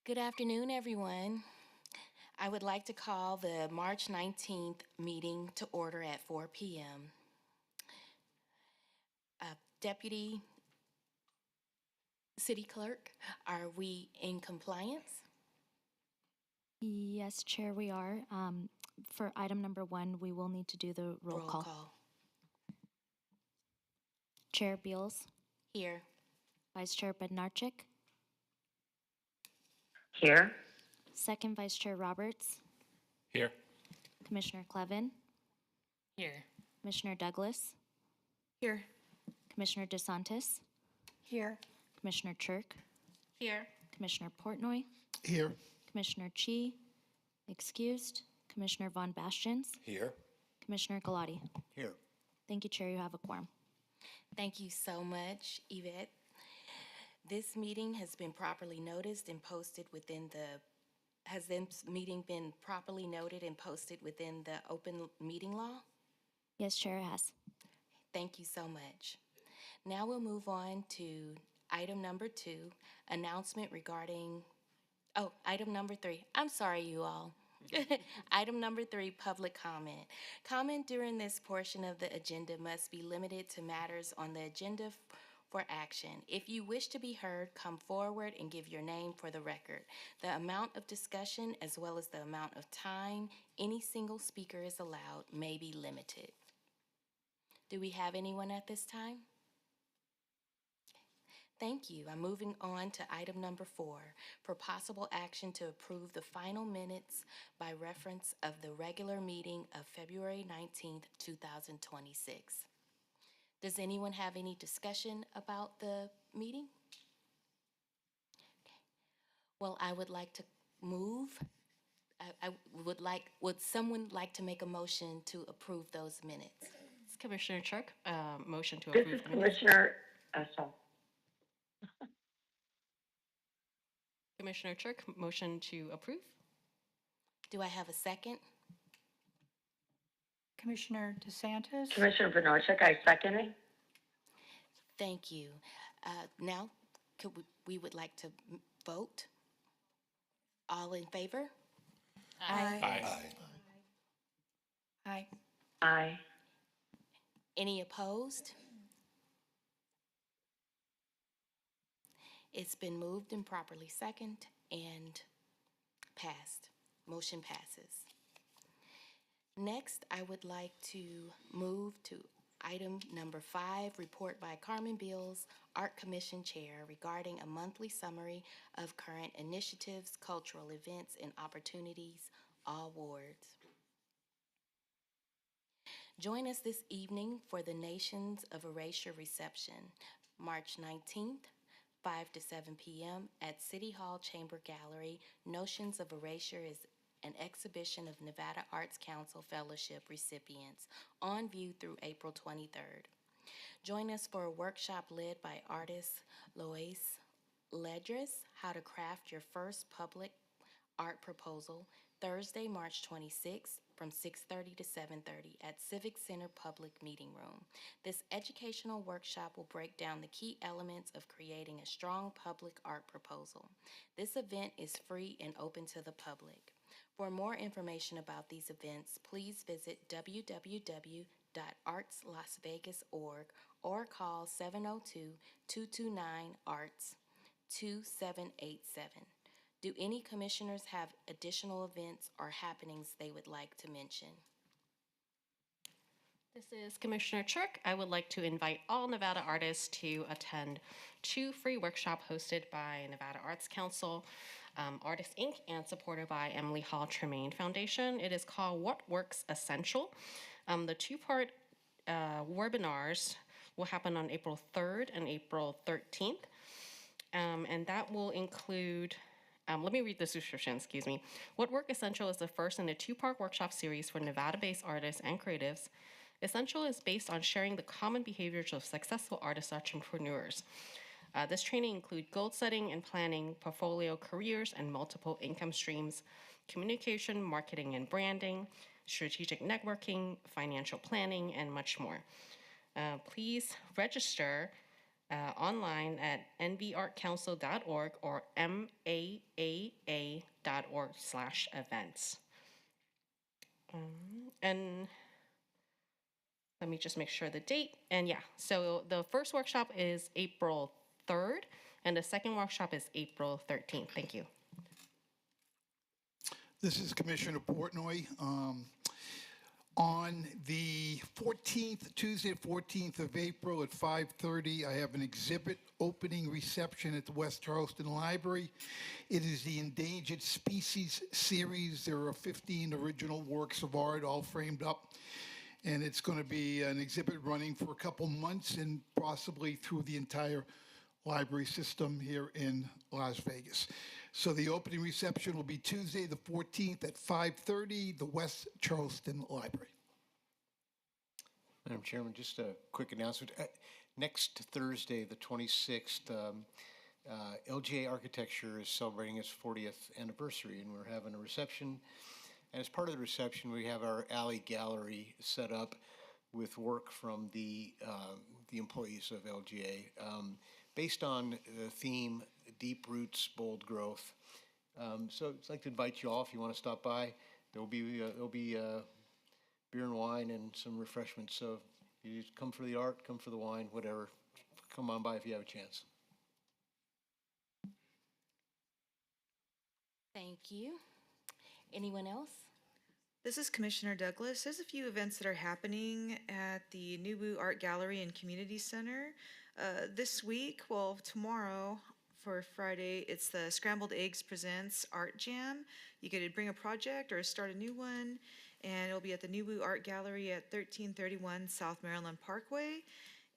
Good afternoon, everyone. I would like to call the March 19th meeting to order at 4 p.m. Deputy City Clerk, are we in compliance? Yes, Chair, we are. For item number 1, we will need to do the roll call. Chair Beals, Here. Vice Chair Bednarczyk, Here. Second Vice Chair Roberts, Here. Commissioner Clevin, Here. Commissioner Douglas, Here. Commissioner DeSantis, Here. Commissioner Chirk, Here. Commissioner Portnoy, Here. Commissioner Chi, excused, Commissioner Von Bastions, Here. Commissioner Galati. Here. Thank you, Chair. You have a quorum. Thank you so much, Yvette. This meeting has been properly noticed and posted within the, has this meeting been properly noted and posted within the open meeting law? Yes, Chair, it has. Thank you so much. Now we'll move on to item number 2, announcement regarding, item number 3. I'm sorry, you all. Item number 3, public comment. Comment during this portion of the agenda must be limited to matters on the agenda for action. If you wish to be heard, come forward and give your name for the record. The amount of discussion as well as the amount of time any single speaker is allowed may be limited. Do we have anyone at this time? Thank you. I'm moving on to item number 4, for possible action to approve the final minutes by reference of the regular meeting of February 19th, 2026. Does anyone have any discussion about the meeting? Okay. Well, I would like to move. Would someone like to make a motion to approve those minutes? It's Commissioner Chirk, motion to This approve is the minutes. Commissioner, Commissioner Chirk, motion to approve. Do I have a second? Commissioner DeSantis. Commissioner Bednarczyk, I second it. Thank you. Now, we would like to vote. All in favor? Aye. Aye. Aye. Any opposed? It's been moved and properly seconded and passed. Motion passes. Next, I would like to move to item number 5, report by Carmen Beals, Art Commission Chair, regarding a monthly summary of current initiatives, cultural events, and opportunities, all wards. Join us this evening for the Nations of Erasure reception, March 19th, 5 to 7 p.m. at City Hall Chamber Gallery. Notions of Erasure is an exhibition of Nevada Arts Council Fellowship recipients on view through April 23rd. Join us for a workshop led by artist Lois Ledris, How to Craft Your First Public Art Proposal, Thursday, March 26th from 6:30 to 7:30 at Civic Center Public Meeting Room. This educational workshop will break down the key elements of creating a strong public art proposal. This event is free and open to the public. For more information about these events, please visit www.artslasvegas.org or call 702-229-ARTS 2787. Do any commissioners have additional events or happenings they would like to mention? This is Commissioner Chirk. I would like to invite all Nevada artists to attend 2 free workshops hosted by Nevada Arts Council, Artists Inc., and supported by Emily Hall Tremaine Foundation. It is called What Works Essential. The 2-part webinars will happen on April 3rd and April 13th, and that will include let me read the description, excuse me. What Work Essential is the first in a 2-part workshop series for Nevada-based artists and creatives. Essential is based on sharing the common behaviors of successful artist entrepreneurs. This training includes goal setting and planning, portfolio careers and multiple income streams, communication, marketing and branding, strategic networking, financial planning, and much more. Please register online at nvartcouncil.org or maaa.org/events. And let me just make sure the date. And yeah, so the first workshop is April 3rd, and the second workshop is April 13th. Thank you. This is Commissioner Portnoy. On the 14th, Tuesday, 14th of April at 5:30, I have an exhibit opening reception at the West Charleston Library. It is the Endangered Species series. There are 15 original works of art all framed up. And it's going to be an exhibit running for a couple months and possibly through the entire library system here in Las Vegas. So the opening reception will be Tuesday, the 14th at 5:30, the West Charleston Library. Madam Chairman, just a quick announcement. Next Thursday, the 26th, LGA Architecture is celebrating its 40th anniversary, and we're having a reception. And as part of the reception, we have our alley gallery set up with work from the employees of LGA, based on the theme, Deep Roots, Bold Growth. So I'd like to invite you all, if you want to stop by. There'll be beer and wine and some refreshments. So you just come for the art, come for the wine, whatever. Come on by if you have a chance. Thank you. Anyone else? This is Commissioner Douglas. There's a few events that are happening at the Nubu Art Gallery and Community Center. This week, well, tomorrow for Friday, it's the Scrambled Eggs Presents Art Jam. You could bring a project or start a new one, and it'll be at the Nubu Art Gallery at 1331 South Maryland Parkway.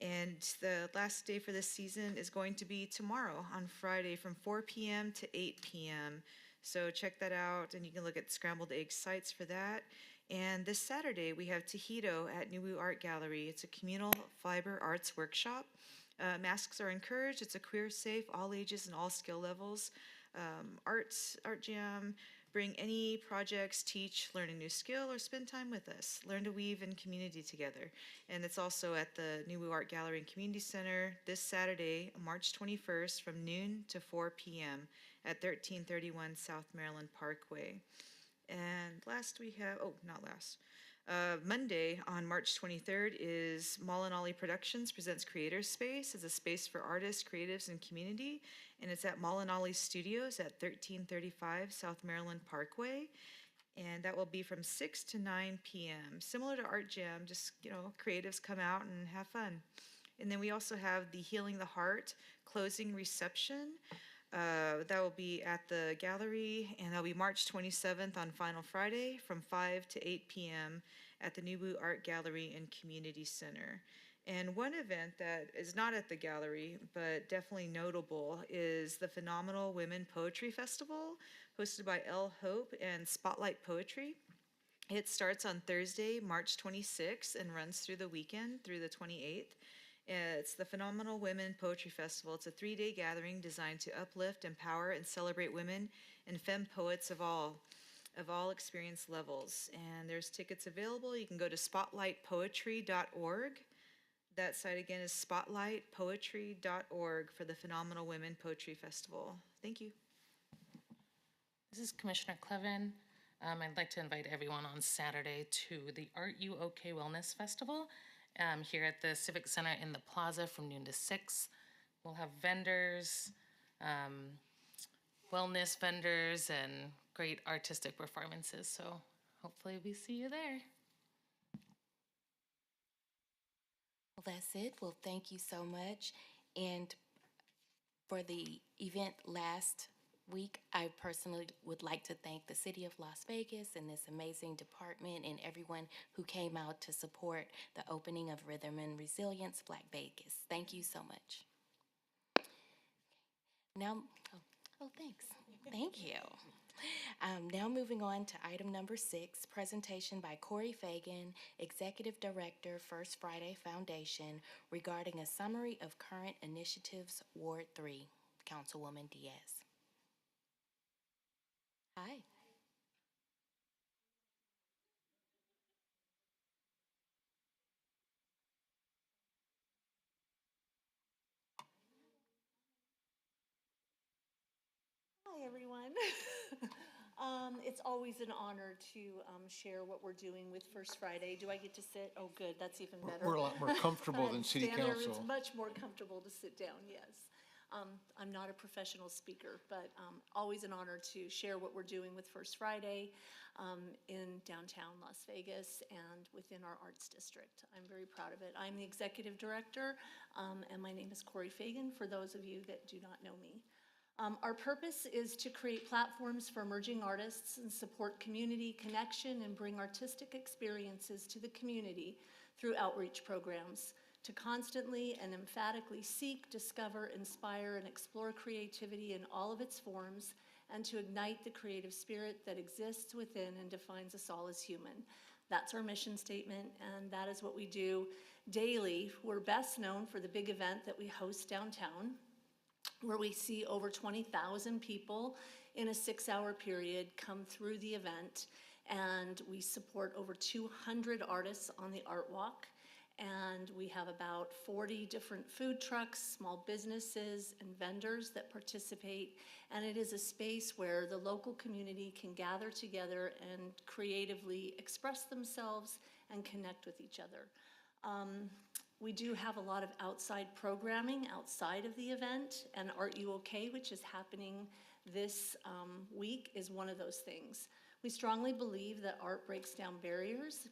And the last day for this season is going to be tomorrow on Friday from 4 p.m. to 8 p.m. So check that out, and you can look at Scrambled Egg sites for that. And this Saturday, we have Tahito at Nubu Art Gallery. It's a communal fiber arts workshop. Masks are encouraged. It's a queer-safe, all ages and all skill levels. Art jam. Bring any projects, teach, learn a new skill, or spend time with us. Learn to weave in community together. And it's also at the Nubu Art Gallery and Community Center this Saturday, March 21st, from noon to 4 p.m. at 1331 South Maryland Parkway. And last we have, Monday on March 23rd is Molinolly Productions presents Creator Space. It's a space for artists, creatives, and community. And it's at Molinolly Studios at 1335 South Maryland Parkway. And that will be from 6 to 9 p.m. Similar to Art Jam, just, creatives come out and have fun. And then we also have the Healing the Heart closing reception. That will be at the gallery, and that'll be March 27th on Final Friday from 5 to 8 p.m. at the Nubu Art Gallery and Community Center. And one event that is not at the gallery, but definitely notable, is the Phenomenal Women Poetry Festival, hosted by Elle Hope and Spotlight Poetry. It starts on Thursday, March 26th, and runs through the weekend, through the 28th. It's the Phenomenal Women Poetry Festival. It's a 3-day gathering designed to uplift, empower, and celebrate women and femme poets of all experience levels. And there's tickets available. You can go to spotlightpoetry.org. That site again is spotlightpoetry.org for the Phenomenal Women Poetry Festival. Thank you. This is Commissioner Clevin. I'd like to invite everyone on Saturday to the Art You OK Wellness Festival. Here at the Civic Center in the plaza from noon to 6. We'll have vendors, wellness vendors, and great artistic performances. So hopefully we see you there. Well, that's it. Well, thank you so much. And for the event last week, I personally would like to thank the City of Las Vegas and this amazing department and everyone who came out to support the opening of Rhythm and Resilience Black Vegas. Thank you so much. Now, thanks. Thank you. Now moving on to item number 6, presentation by Corey Fagan, Executive Director, First Friday Foundation, regarding a summary of current initiatives, Ward 3. Councilwoman Diaz. Hi. everyone. It's always an honor to share what we're doing with First Friday. Do I get to sit? Oh, good, that's even better. We're a lot more comfortable than city Stand there, council. it's much more comfortable to sit down, yes. I'm not a professional speaker, but always an honor to share what we're doing with First Friday in downtown Las Vegas and within our arts district. I'm very proud of it. I'm the executive director, and my name is Corey Fagan, for those of you that do not know me. Our purpose is to create platforms for emerging artists and support community connection and bring artistic experiences to the community through outreach programs, to constantly and emphatically seek, discover, inspire, and explore creativity in all of its forms, and to ignite the creative spirit that exists within and defines us all as human. That's our mission statement, and that is what we do daily. We're best known for the big event that we host downtown, where we see over 20,000 people in a 6-hour period come through the event, and we support over 200 artists on the Art Walk, and we have about 40 different food trucks, small businesses, and vendors that participate, and it is a space where the local community can gather together and creatively express themselves and connect with each other. We do have a lot of outside programming outside of the event, and Art U OK, which is happening this week, is one of those things. We strongly believe that art breaks down barriers,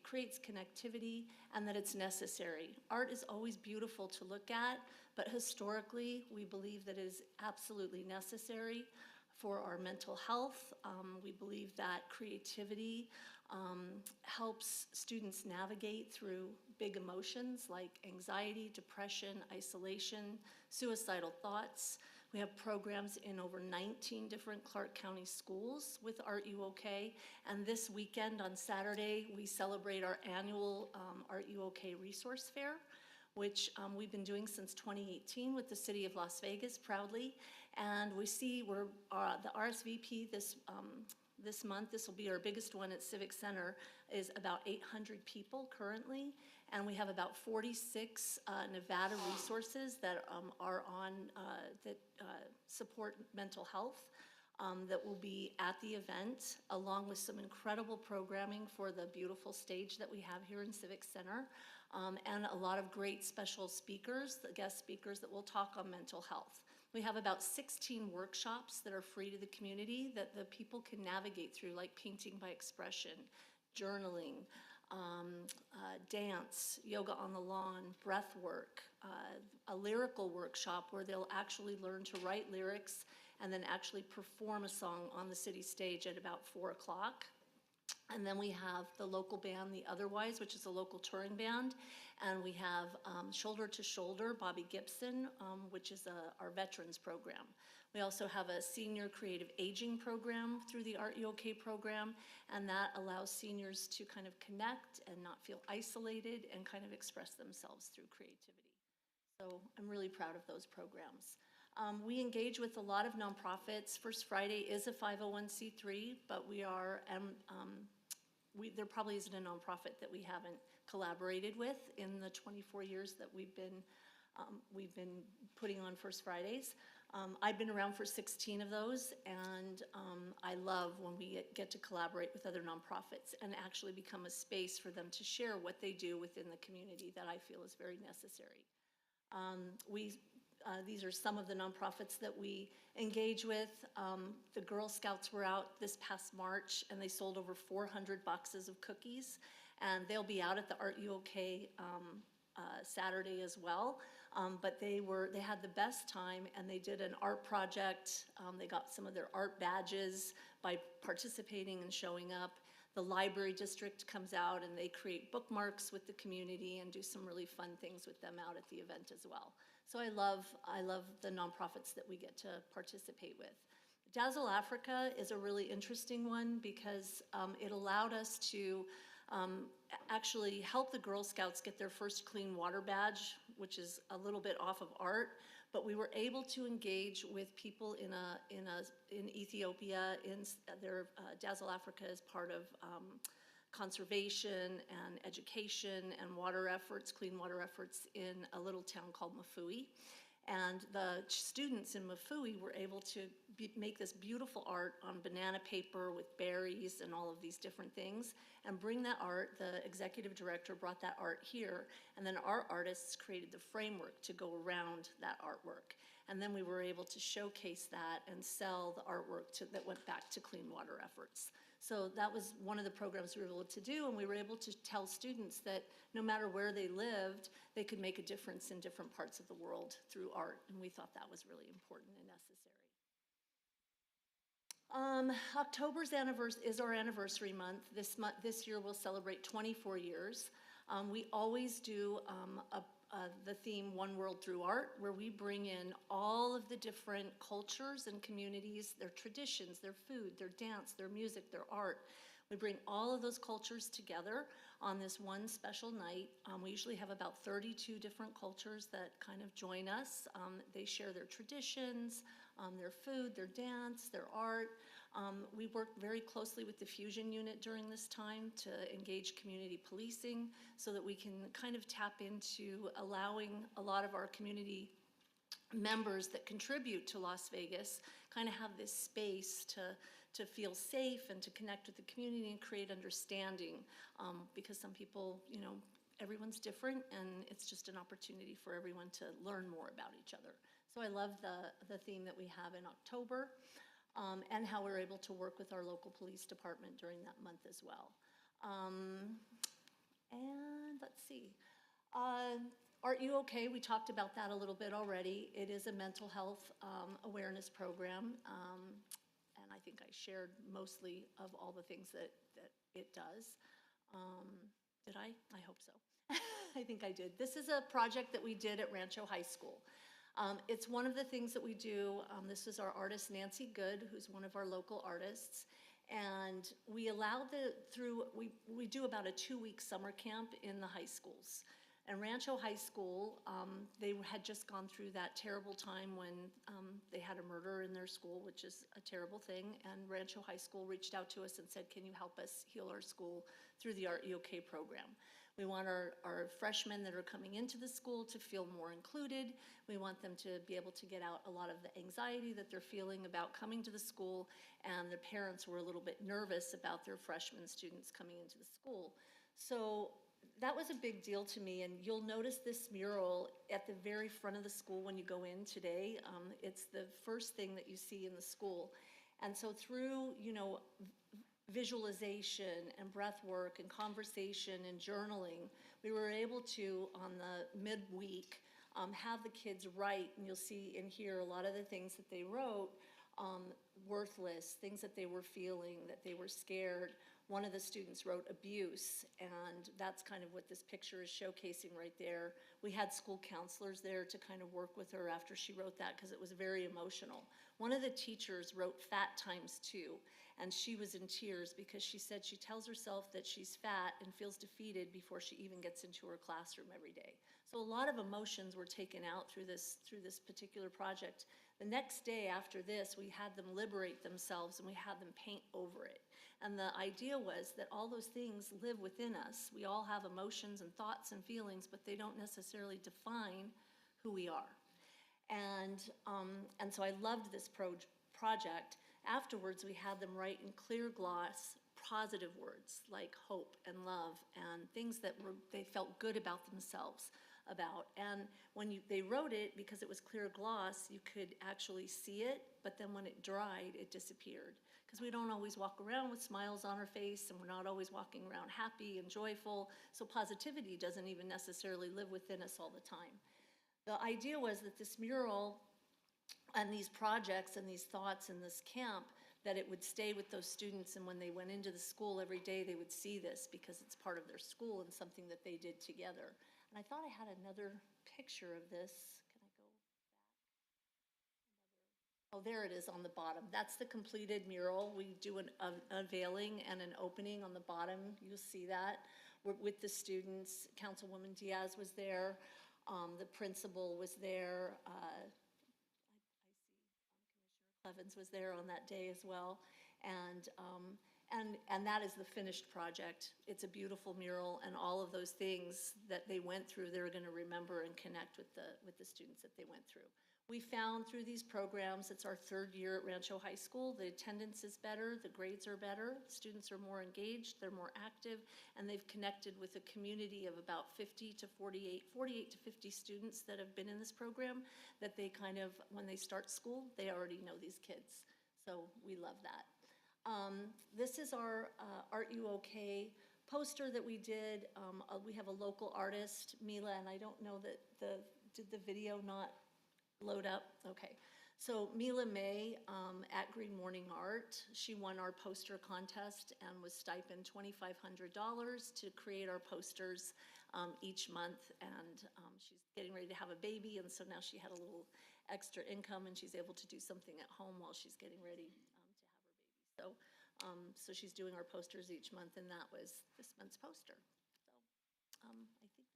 creates connectivity, and that it's necessary. Art is always beautiful to look at, but historically, we believe that it is absolutely necessary for our mental health. We believe that creativity helps students navigate through big emotions like anxiety, depression, isolation, suicidal thoughts. We have programs in over 19 different Clark County schools with Art U OK, and this weekend on Saturday, we celebrate our annual Art U OK Resource Fair, which we've been doing since 2018 with the City of Las Vegas proudly, and we see we're the RSVP this month, this will be our biggest one at Civic Center, is about 800 people currently, and we have about 46 Nevada resources that are on, that support mental health that will be at the event, along with some incredible programming for the beautiful stage that we have here in Civic Center, and a lot of great special speakers, the guest speakers that will talk on mental health. We have about 16 workshops that are free to the community that the people can navigate through, like painting by expression, journaling, dance, yoga on the lawn, breath work, a lyrical workshop where they'll actually learn to write lyrics and then actually perform a song on the city stage at about 4 o'clock. And then we have the local band, The Otherwise, which is a local touring band. And we have Shoulder to Shoulder, Bobby Gibson, which is our veterans program. We also have a senior creative aging program through the Art U OK program, and that allows seniors to kind of connect and not feel isolated and kind of express themselves through creativity. So I'm really proud of those programs. We engage with a lot of nonprofits. First Friday is a 501c3, but we are, there probably isn't a nonprofit that we haven't collaborated with in the 24 years that we've been putting on First Fridays. I've been around for 16 of those, and I love when we get to collaborate with other nonprofits and actually become a space for them to share what they do within the community that I feel is very necessary. These are some of the nonprofits that we engage with. The Girl Scouts were out this past March, and they sold over 400 boxes of cookies, and they'll be out at the Art U OK Saturday as well. But they had the best time, and they did an art project. They got some of their art badges by participating and showing up. The library district comes out, and they create bookmarks with the community and do some really fun things with them out at the event as well. So I love the nonprofits that we get to participate with. Dazzle Africa is a really interesting one because it allowed us to actually help the Girl Scouts get their first clean water badge, which is a little bit off of art, but we were able to engage with people in Ethiopia. Dazzle Africa is part of conservation and education and water efforts, clean water efforts in a little town called Mafui. And the students in Mafui were able to make this beautiful art on banana paper with berries and all of these different things and bring that art. The executive director brought that art here, and then our artists created the framework to go around that artwork. And then we were able to showcase that and sell the artwork that went back to clean water efforts. So that was one of the programs we were able to do, and we were able to tell students that no matter where they lived, they could make a difference in different parts of the world through art, and we thought that was really important and necessary. October's is our anniversary month. This year we'll celebrate 24 years. We always do the theme One World Through Art, where we bring in all of the different cultures and communities, their traditions, their food, their dance, their music, their art. We bring all of those cultures together on this one special night. We usually have about 32 different cultures that kind of join us. They share their traditions, their food, their dance, their art. We work very closely with the Fusion Unit during this time to engage community policing so that we can kind of tap into allowing a lot of our community members that contribute to Las Vegas kind of have this space to feel safe and to connect with the community and create understanding, because some people, everyone's different, and it's just an opportunity for everyone to learn more about each other. So I love the theme that we have in October. And how we're able to work with our local police department during that month as well. And let's see. Art U OK? We talked about that a little bit already. It is a mental health awareness program. And I think I shared mostly of all the things that it does. Did I? I hope so. I think I did. This is a project that we did at Rancho High School. It's one of the things that we do. This is our artist, Nancy Good, who's one of our local artists. And we we do about a 2-week summer camp in the high schools. And Rancho High School, they had just gone through that terrible time when they had a murder in their school, which is a terrible thing. And Rancho High School reached out to us and said, can you help us heal our school through the Art U.OK. program? We want our freshmen that are coming into the school to feel more included. We want them to be able to get out a lot of the anxiety that they're feeling about coming to the school, and their parents were a little bit nervous about their freshman students coming into the school. So that was a big deal to me, and you'll notice this mural at the very front of the school when you go in today. It's the first thing that you see in the school. And so through, visualization and breath work and conversation and journaling, we were able to, on the midweek, have the kids write, and you'll see in here a lot of the things that they wrote, worthless, things that they were feeling, that they were scared. One of the students wrote abuse, and that's kind of what this picture is showcasing right there. We had school counselors there to kind of work with her after she wrote that because it was very emotional. One of the teachers wrote fat times 2, and she was in tears because she said she tells herself that she's fat and feels defeated before she even gets into her classroom every day. So a lot of emotions were taken out through this particular project. The next day after this, we had them liberate themselves and we had them paint over it. And the idea was that all those things live within us. We all have emotions and thoughts and feelings, but they don't necessarily define who we are. And so I loved this project. Afterwards, we had them write in clear gloss positive words like hope and love and things that they felt good about themselves about. And when they wrote it, because it was clear gloss, you could actually see it, but then when it dried, it disappeared. Because we don't always walk around with smiles on our face, and we're not always walking around happy and joyful, so positivity doesn't even necessarily live within us all the time. The idea was that this mural and these projects and these thoughts in this camp, that it would stay with those students, and when they went into the school every day, they would see this because it's part of their school and something that they did together. And I thought I had another picture of this. Can I go back? Oh, there it is on the bottom. That's the completed mural. We do an unveiling and an opening on the bottom. You'll see that. We're with the students. Councilwoman Diaz was there. The principal was there. I see Commissioner Clevens was there on that day as well. And And that is the finished project. It's a beautiful mural, and all of those things that they went through, they're going to remember and connect with the students that they went through. We found through these programs, it's our third year at Rancho High School, the attendance is better, the grades are better, students are more engaged, they're more active, and they've connected with a community of about 48 to 50 students that have been in this program, that they kind of, when they start school, they already know these kids. So we love that. This is our Art You OK poster that we did. We have a local artist, Mila, and I don't know that did the video not load up? Okay. So Mila May at Green Morning Art, she won our poster contest and was stipend $2,500 to create our posters each month. And she's getting ready to have a baby, and so now she had a little extra income, and she's able to do something at home while she's getting ready to have her baby. So she's doing our posters each month, and that was this month's poster. So I think that's all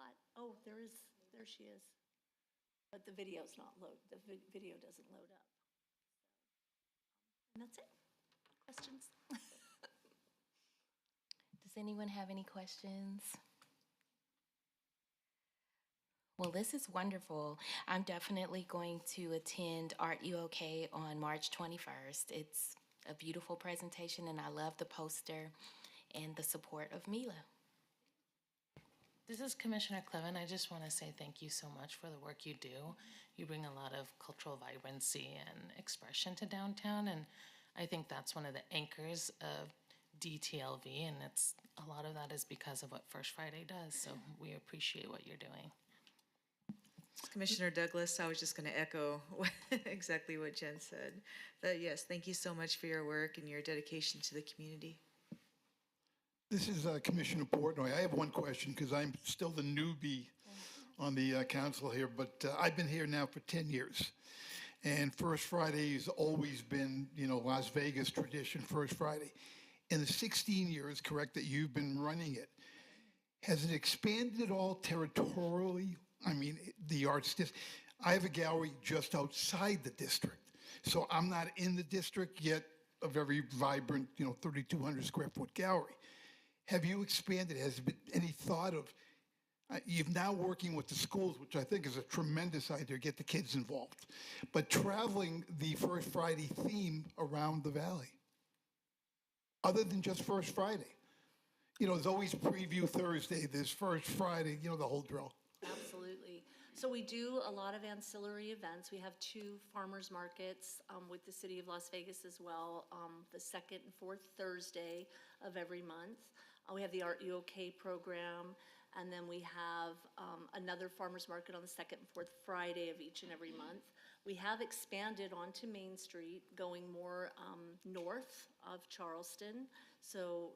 I've got. Oh, there she is. But the video's not load. The video doesn't load up. And that's it. Questions? Does anyone have any questions? Well, this is wonderful. I'm definitely going to attend Art You OK on March 21st. It's a beautiful presentation, and I love the poster and the support of Mila. This is Commissioner Clevin. I just want to say thank you so much for the work you do. You bring a lot of cultural vibrancy and expression to downtown, and I think that's one of the anchors of DTLV, and a lot of that is because of what First Friday does, so we appreciate what you're doing. Commissioner Douglas, I was just going to echo exactly what Jen said. But yes, thank you so much for your work and your dedication to the community. This is Commissioner Portnoy. I have one question because I'm still the newbie on the council here, but I've been here now for 10 years. And First Friday has always been, Las Vegas tradition, First Friday. In the 16 years, correct, that you've been running it, has it expanded at all territorially? I mean, the arts district. I have a gallery just outside the district. So I'm not in the district yet, a very vibrant, 3,200 square foot gallery. Have you expanded? Has there been any thought of, you're now working with the schools, which I think is a tremendous idea to get the kids involved, but traveling the First Friday theme around the valley, other than just First Friday? There's always Preview Thursday, there's First Friday, the whole drill. Absolutely. So we do a lot of ancillary events. We have 2 farmers markets with the city of Las Vegas as well, the second and fourth Thursday of every month. We have the Art You OK program, and then we have another farmers market on the second and fourth Friday of each and every month. We have expanded onto Main Street, going more north of Charleston, so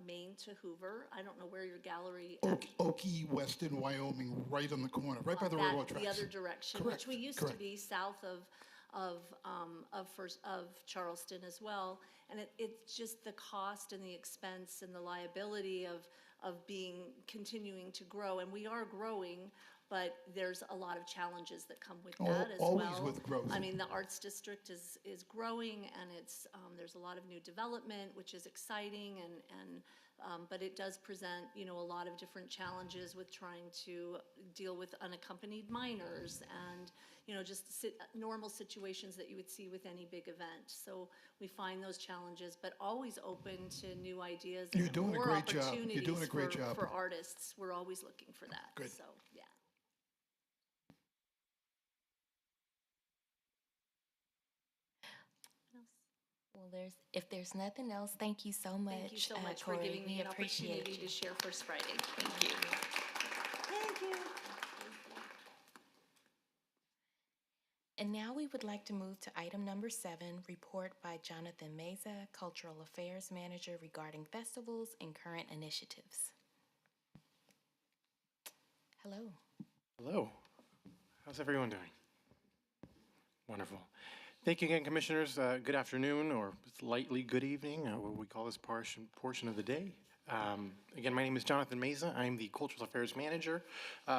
Maine to Hoover. I don't know where your gallery. Okie, Weston, Wyoming, right on the corner, right by the railroad tracks. The other direction, Correct, which we used to be south of Charleston as well. And it's just the cost and the expense and the liability of continuing to grow. And we are growing, but there's a lot of challenges that come with that as well. Always with growth. I mean, the arts district is growing, and there's a lot of new development, which is exciting, but it does present, a lot of different challenges with trying to deal with unaccompanied minors and, just normal situations that you would see with any big event. So we find those challenges, but always open to new ideas. You're doing a great job. Opportunities You're doing a great job. For artists. We're always looking for that. Good. So, yeah. Well, if there's nothing else, thank you so much. Thank you so much for Corey. giving me We an appreciate opportunity you. to share First Friday. Thank you. Thank you. And now we would like to move to item number 7, report by Jonathan Meza, Cultural Affairs Manager regarding festivals and current initiatives. Hello. Hello. How's everyone doing? Wonderful. Thank you again, Commissioners. Good afternoon, or lightly good evening, what we call this portion of the day. Again, my name is Jonathan Meza. I'm the Cultural Affairs Manager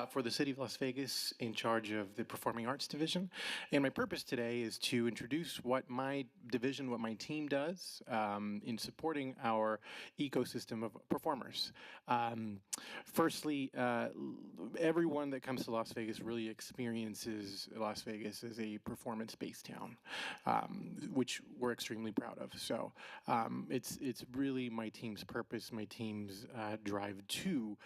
for the City of Las Vegas, in charge of the Performing Arts Division. And my purpose today is to introduce what my division, what my team does in supporting our ecosystem of performers. Firstly, everyone that comes to Las Vegas really experiences Las Vegas as a performance-based town, which we're extremely proud of. So it's really my team's purpose, my team's drive to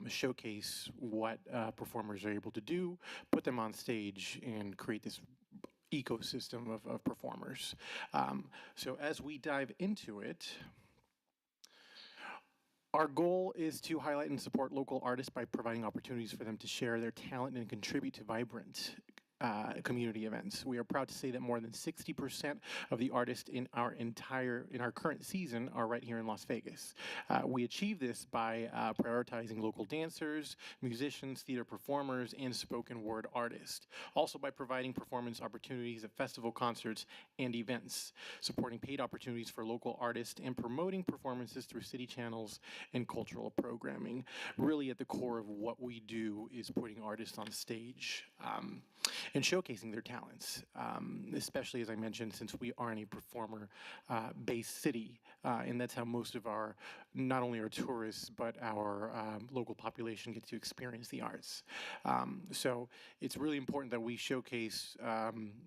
showcase what performers are able to do, put them on stage, and create this ecosystem of performers. So as we dive into it, our goal is to highlight and support local artists by providing opportunities for them to share their talent and contribute to vibrant community events. We are proud to say that more than 60% of the artists in our current season are right here in Las Vegas. We achieve this by prioritizing local dancers, musicians, theater performers, and spoken word artists. Also by providing performance opportunities at festival concerts and events, supporting paid opportunities for local artists, and promoting performances through city channels and cultural programming. Really at the core of what we do is putting artists on stage and showcasing their talents, especially, as I mentioned, since we are in a performer-based city, and that's how most of our, not only our tourists, but our local population gets to experience the arts. So it's really important that we showcase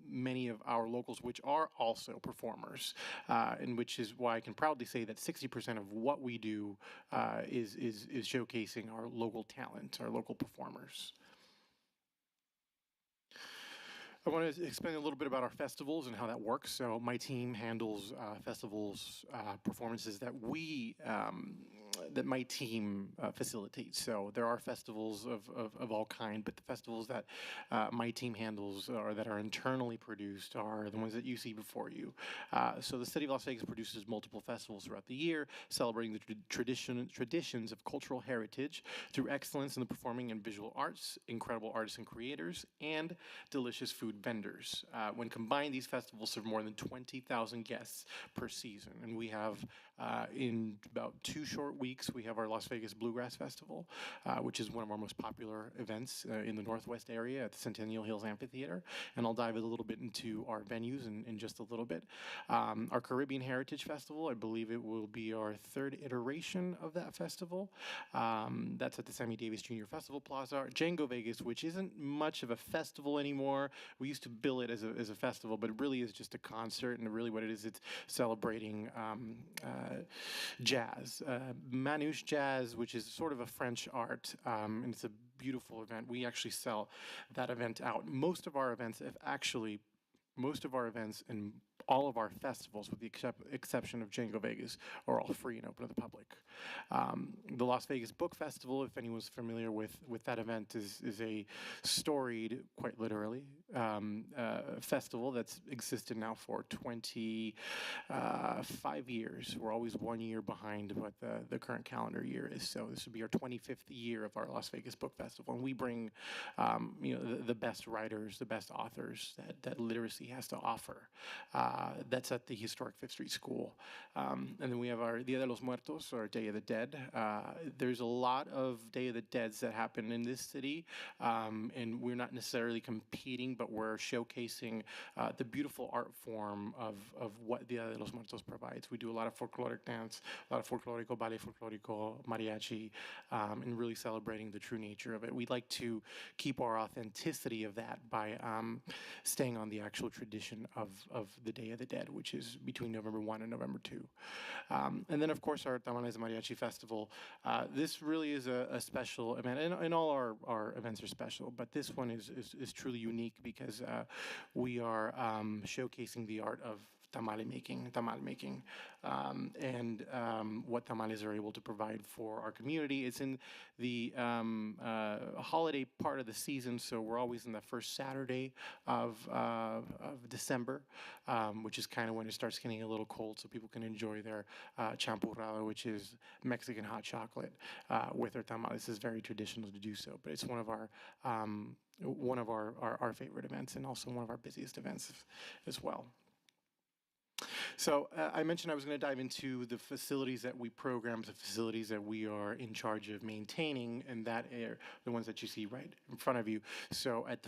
many of our locals, which are also performers, and which is why I can proudly say that 60% of what we do is showcasing our local talent, our local performers. I want to explain a little bit about our festivals and how that works. So my team handles festivals, performances that that my team facilitates. So there are festivals of all kind, but the festivals that my team handles or that are internally produced are the ones that you see before you. So the City of Las Vegas produces multiple festivals throughout the year, celebrating the traditions of cultural heritage through excellence in the performing and visual arts, incredible artists and creators, and delicious food vendors. When combined, these festivals serve more than 20,000 guests per season. And we have, in about 2 short weeks, we have our Las Vegas Bluegrass Festival, which is one of our most popular events in the Northwest area at the Centennial Hills Amphitheater. And I'll dive a little bit into our venues in just a little bit. Our Caribbean Heritage Festival, I believe it will be our 3rd iteration of that festival. That's at the Sammy Davis Jr. Festival Plaza. Django Vegas, which isn't much of a festival anymore. We used to bill it as a festival, but it really is just a concert, and really what it is, it's celebrating jazz. Manouche Jazz, which is sort of a French art, and it's a beautiful event. We actually sell that event out. Most of our events and all of our festivals, with the exception of Django Vegas, are all free and open to the public. The Las Vegas Book Festival, if anyone's familiar with that event, is a storied, quite literally, festival that's existed now for 25 years. We're always 1 year behind what the current calendar year is. So this would be our 25th year of our Las Vegas Book Festival, and we bring the best writers, the best authors that literacy has to offer. That's at the historic 5th Street School. And then we have our Dia de los Muertos, or Day of the Dead. There's a lot of Day of the Deads that happen in this city, and we're not necessarily competing, but we're showcasing the beautiful art form of what Dia de los Muertos provides. We do a lot of folkloric dance, a lot of folklorico, ballet folklorico, mariachi, and really celebrating the true nature of it. We'd like to keep our authenticity of that by staying on the actual tradition of the Day of the Dead, which is between November 1 and November 2. And then, of course, our Tamales Mariachi Festival. This really is a special event, and all our events are special, but this one is truly unique because we are showcasing the art of tamal making, and what tamales are able to provide for our community. It's in the holiday part of the season, so we're always in the first Saturday of December, which is kind of when it starts getting a little cold, so people can enjoy their champurrado, which is Mexican hot chocolate, with their tamales. It's very traditional to do so, but it's one of our favorite events, and also one of our busiest events as well. So I mentioned I was going to dive into the facilities that we program, the facilities that we are in charge of maintaining, and that are the ones that you see right in front of you. So at the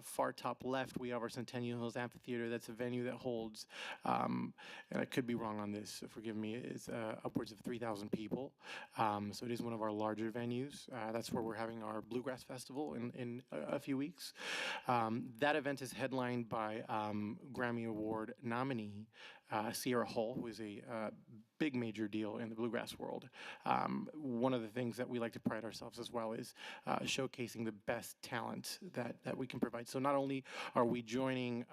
far top left, we have our Centennial Hills Amphitheater. That's a venue that holds, and I could be wrong on this, so forgive me, it's upwards of 3,000 people. So it is one of our larger venues. That's where we're having our Bluegrass Festival in a few weeks. That event is headlined by Grammy Award nominee Sierra Hull, who is a big major deal in the bluegrass world. One of the things that we like to pride ourselves as well is showcasing the best talent that we can provide. So not only are we joining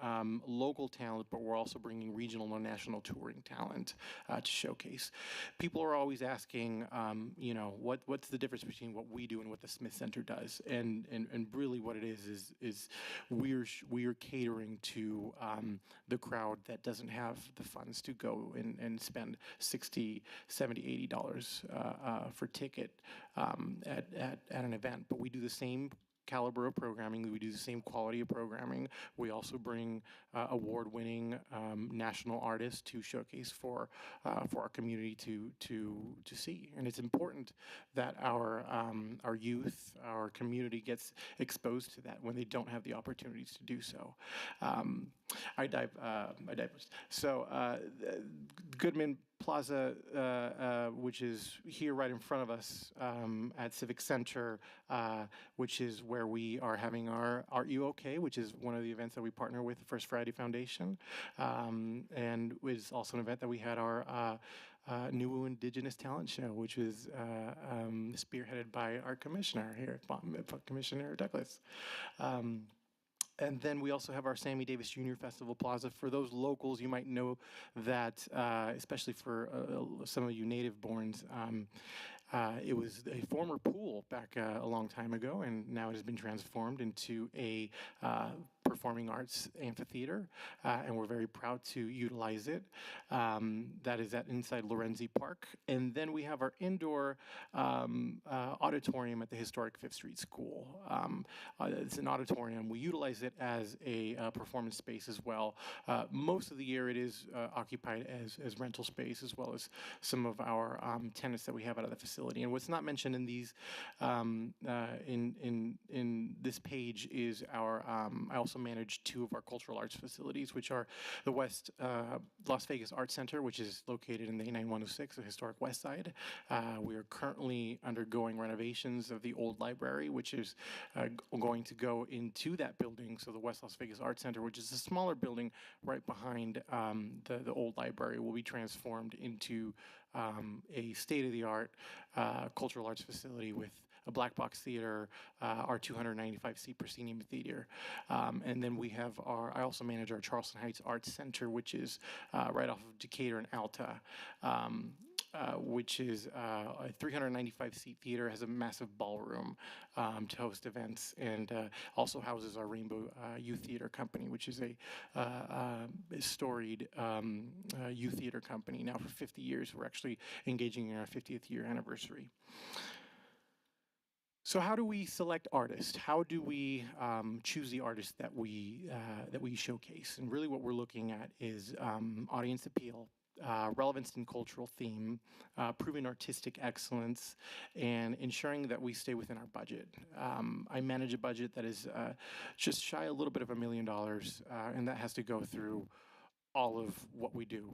local talent, but we're also bringing regional and national touring talent to showcase. People are always asking, you know, what's the difference between what we do and what the Smith Center does? And really what it is we're catering to the crowd that doesn't have the funds to go and spend $60, $70, $80 for ticket at an event. But we do the same caliber of programming. We do the same quality of programming. We also bring award-winning national artists to showcase for our community to see. And it's important that our youth, our community gets exposed to that when they don't have the opportunities to do so. I digress. So Goodman Plaza, which is here right in front of us at Civic Center, which is where we are having our Art You OK, which is one of the events that we partner with the First Friday Foundation, and is also an event that we had our New Indigenous Talent Show, which was spearheaded by our commissioner here, Commissioner Douglas. And then we also have our Sammy Davis Jr. Festival Plaza. For those locals, you might know that, especially for some of you native-borns, it was a former pool back a long time ago, and now it has been transformed into a performing arts amphitheater, and we're very proud to utilize it. That is inside Lorenzi Park. And then we have our indoor auditorium at the historic Fifth Street School. It's an auditorium. We utilize it as a performance space as well. Most of the year it is occupied as rental space, as well as some of our tenants that we have out of the facility. And what's not mentioned in these in this page is our I also manage two of our cultural arts facilities, which are the West Las Vegas Art Center, which is located in the 89106, the historic West Side. We are currently undergoing renovations of the old library, which is going to go into that building. So the West Las Vegas Art Center, which is a smaller building right behind the old library, will be transformed into a state-of-the-art cultural arts facility with a black box theater, our 295-seat proscenium theater. And then we have I also manage our Charleston Heights Arts Center, which is right off of Decatur and Alta. Which is a 395-seat theater, has a massive ballroom to host events, and also houses our Rainbow Youth Theater Company, which is a storied youth theater company. Now for 50 years, we're actually engaging in our 50th year anniversary. So how do we select artists? How do we choose the artists that we showcase? And really what we're looking at is audience appeal, relevance and cultural theme, proven artistic excellence, and ensuring that we stay within our budget. I manage a budget that is just shy a little bit of $1 million, and that has to go through all of what we do,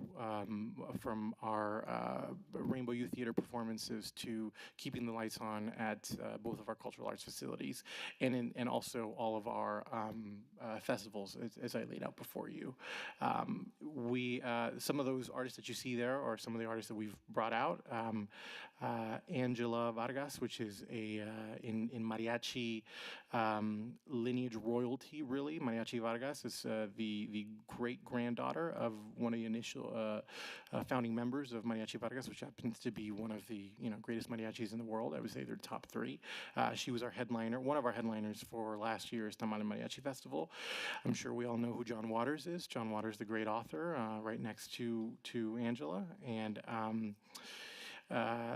from our Rainbow Youth Theater performances to keeping the lights on at both of our cultural arts facilities, and also all of our festivals, as I laid out before you. Some of those artists that you see there are some of the artists that we've brought out. Angela Vargas, which is in mariachi lineage royalty, really. Mariachi Vargas is the great-granddaughter of one of the initial founding members of Mariachi Vargas, which happens to be one of the greatest mariachis in the world. I would say they're top three. She was our headliner, one of our headliners for last year's Tamale Mariachi Festival. I'm sure we all know who John Waters is. John Waters, the great author, right next to Angela, and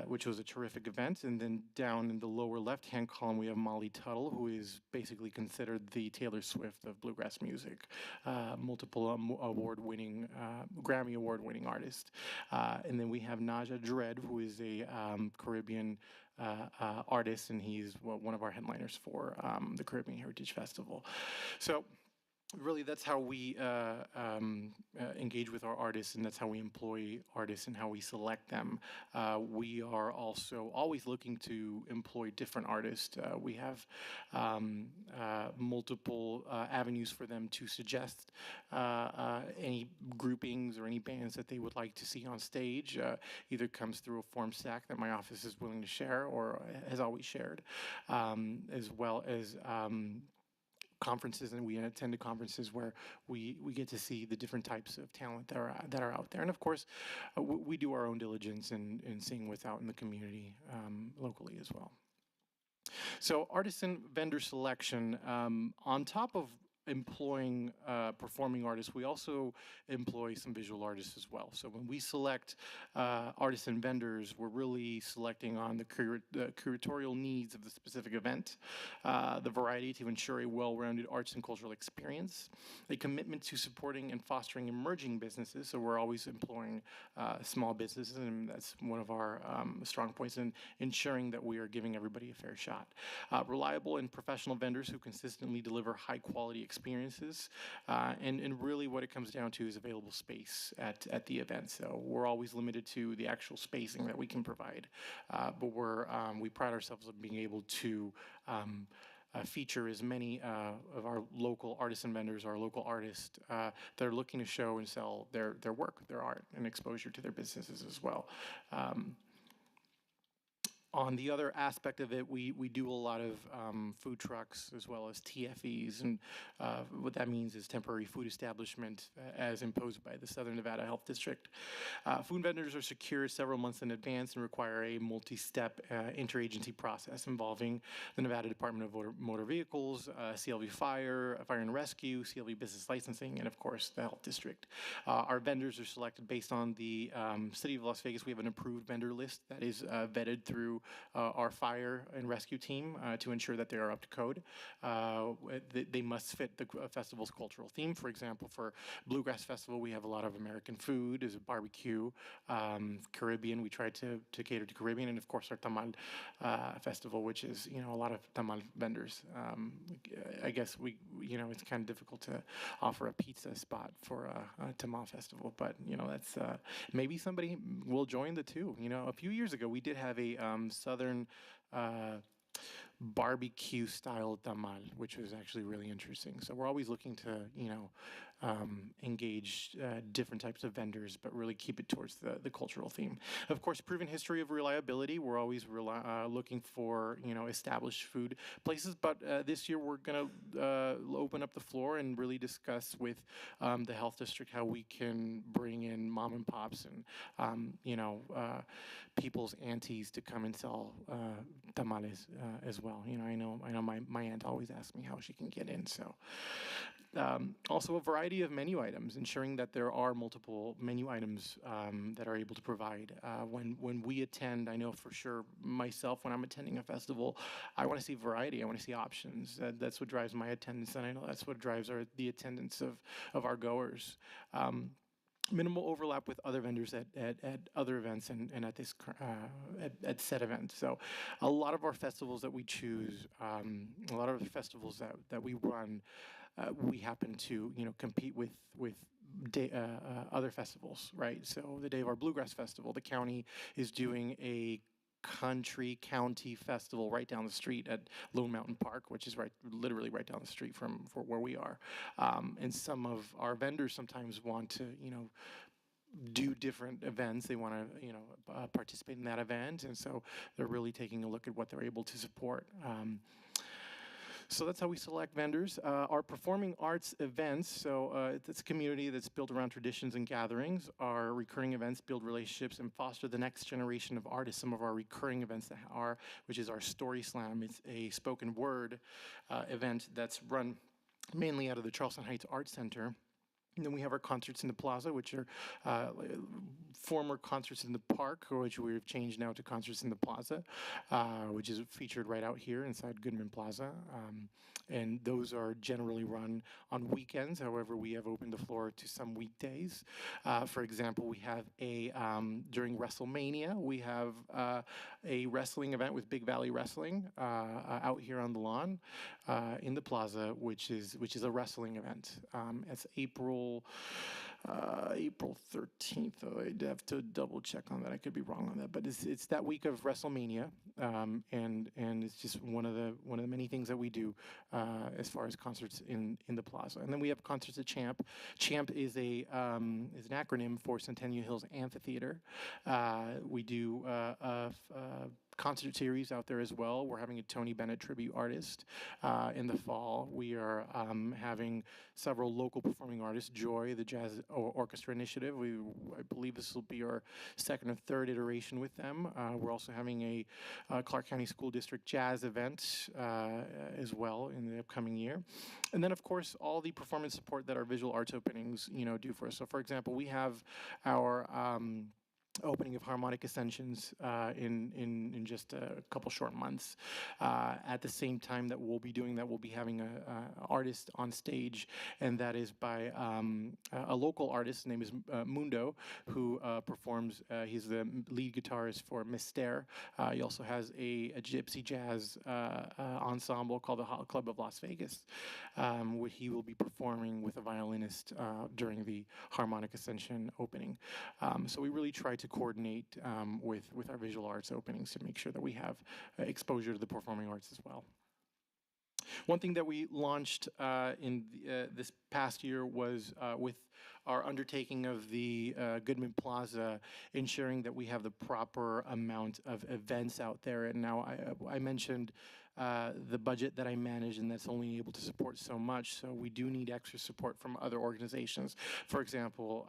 which was a terrific event. And then down in the lower left-hand column, we have Molly Tuttle, who is basically considered the Taylor Swift of bluegrass music, multiple award-winning, Grammy award-winning artist. And then we have Naja Dredd, who is a Caribbean artist, and he's one of our headliners for the Caribbean Heritage Festival. So really, that's how we engage with our artists, and that's how we employ artists and how we select them. We are also always looking to employ different artists. We have multiple avenues for them to suggest any groupings or any bands that they would like to see on stage. Either comes through a form stack that my office is willing to share or has always shared, as well as conferences, and we attend to conferences where we get to see the different types of talent that are out there. And of course, we do our own diligence in seeing what's out in the community locally as well. So artisan vendor selection, on top of employing performing artists, we also employ some visual artists as well. So when we select artists and vendors, we're really selecting on the curatorial needs of the specific event, the variety to ensure a well-rounded arts and cultural experience, a commitment to supporting and fostering emerging businesses. So we're always employing small businesses, and that's one of our strong points in ensuring that we are giving everybody a fair shot. Reliable and professional vendors who consistently deliver high-quality experiences, and really what it comes down to is available space at the event. So we're always limited to the actual spacing that we can provide, but we pride ourselves on being able to feature as many of our local artisan vendors, our local artists that are looking to show and sell their work, their art, and exposure to their businesses as well. On the other aspect of it, we do a lot of food trucks as well as TFEs, and what that means is temporary food establishment as imposed by the Southern Nevada Health District. Food vendors are secured several months in advance and require a multi-step interagency process involving the Nevada Department of Motor Vehicles, CLV Fire and Rescue, CLV Business Licensing, and of course the Health District. Our vendors are selected based on the City of Las Vegas. We have an approved vendor list that is vetted through our fire and rescue team to ensure that they are up to code. They must fit the festival's cultural theme. For example, for Bluegrass Festival, we have a lot of American food, is a barbecue. Caribbean, we try to cater to Caribbean, and of course our Tamal Festival, which is a lot of Tamal vendors. I guess it's kind of difficult to offer a pizza spot for a Tamal Festival, but that's maybe somebody will join the two. A few years ago we did have a Southern barbecue style tamal, which was actually really interesting. So we're always looking to engage different types of vendors, but really keep it towards the cultural theme. Of course, proven history of reliability. We're always looking for established food places, but this year we're going to open up the floor and really discuss with the Health District how we can bring in mom and pops and people's aunties to come and sell tamales as well. I know my aunt always asks me how she can get in. So also a variety of menu items, ensuring that there are multiple menu items that are able to provide. When we attend, I know for sure myself, when I'm attending a festival, I want to see variety. I want to see options. That's what drives my attendance, and I know that's what drives the attendance of our goers. Minimal overlap with other vendors at other events and at this at said events. So a lot of our festivals that we choose, a lot of the festivals that we run, we happen to compete with other festivals, right? So the day of our Bluegrass Festival, the county is doing a county festival right down the street at Lone Mountain Park, which is literally right down the street from where we are. And some of our vendors sometimes want to do different events. They want to participate in that event, and so they're really taking a look at what they're able to support. So that's how we select vendors. Our performing arts events, so it's a community that's built around traditions and gatherings. Our recurring events build relationships and foster the next generation of artists. Some of our recurring events which is our Story Slam. It's a spoken word event that's run mainly out of the Charleston Heights Arts Center. And then we have our concerts in the plaza, which are former concerts in the park, which we've changed now to concerts in the plaza, which is featured right out here inside Goodman Plaza. And those are generally run on weekends. However, we have opened the floor to some weekdays. For example, we have during WrestleMania, we have a wrestling event with Big Valley Wrestling out here on the lawn in the plaza, which is a wrestling event. It's April 13th. Though I'd have to double check on that. I could be wrong on that, but it's that week of WrestleMania, and it's just one of the many things that we do as far as concerts in the plaza. And then we have concerts at Champ. Champ is an acronym for Centennial Hills Amphitheater. We do a concert series out there as well. We're having a Tony Bennett tribute artist in the fall. We are having several local performing artists. Joy, the Jazz Orchestra Initiative. I believe this will be our second or third iteration with them. We're also having a Clark County School District jazz event as well in the upcoming year. And then, of course, all the performance support that our visual arts openings, do for us. So, for example, we have our opening of Harmonic Ascensions in just a couple short months. At the same time that we'll be doing that, we'll be having a artist on stage, and that is by a local artist. His name is Mundo, who performs. He's the lead guitarist for Mister. He also has a gypsy jazz ensemble called the Hot Club of Las Vegas, where he will be performing with a violinist during the Harmonic Ascension opening. So we really try to coordinate with our visual arts openings to make sure that we have exposure to the performing arts as well. One thing that we launched in this past year was with our undertaking of the Goodman Plaza, ensuring that we have the proper amount of events out there. And now I mentioned the budget that I manage, and that's only able to support so much. So we do need extra support from other organizations. For example,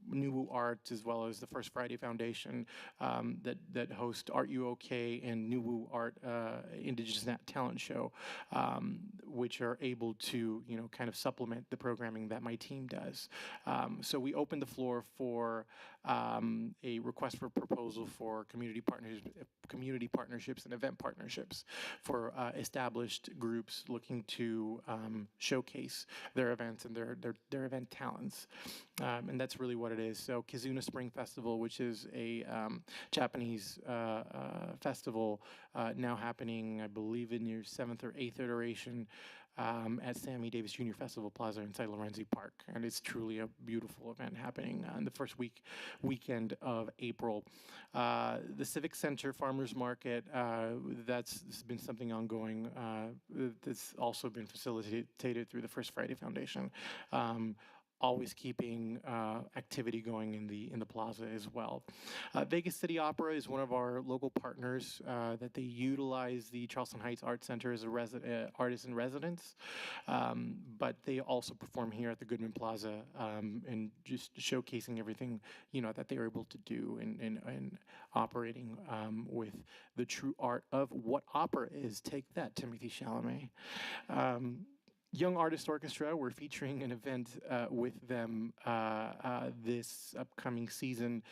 New Art, as well as the First Friday Foundation, that host Art You OK and New Art Indigenous Talent Show, which are able to kind of supplement the programming that my team does. So we opened the floor for a request for proposal for community partnerships and event partnerships for established groups looking to showcase their events and their event talents. And that's really what it is. So Kizuna Spring Festival, which is a Japanese festival now happening, I believe, in your 7th or 8th iteration, at Sammy Davis Jr. Festival Plaza inside Lorenzi Park. And it's truly a beautiful event happening on the first weekend of April. The Civic Center Farmers Market, that's been something ongoing. That's also been facilitated through the First Friday Foundation. Always keeping activity going in the plaza as well. Vegas City Opera is one of our local partners that they utilize the Charleston Heights Art Center as a artist in residence, but they also perform here at the Goodman Plaza and just showcasing everything that they are able to do and operating with the true art of what opera is. Take that, Timothy Chalamet. Young Artist Orchestra, we're featuring an event with them this upcoming season.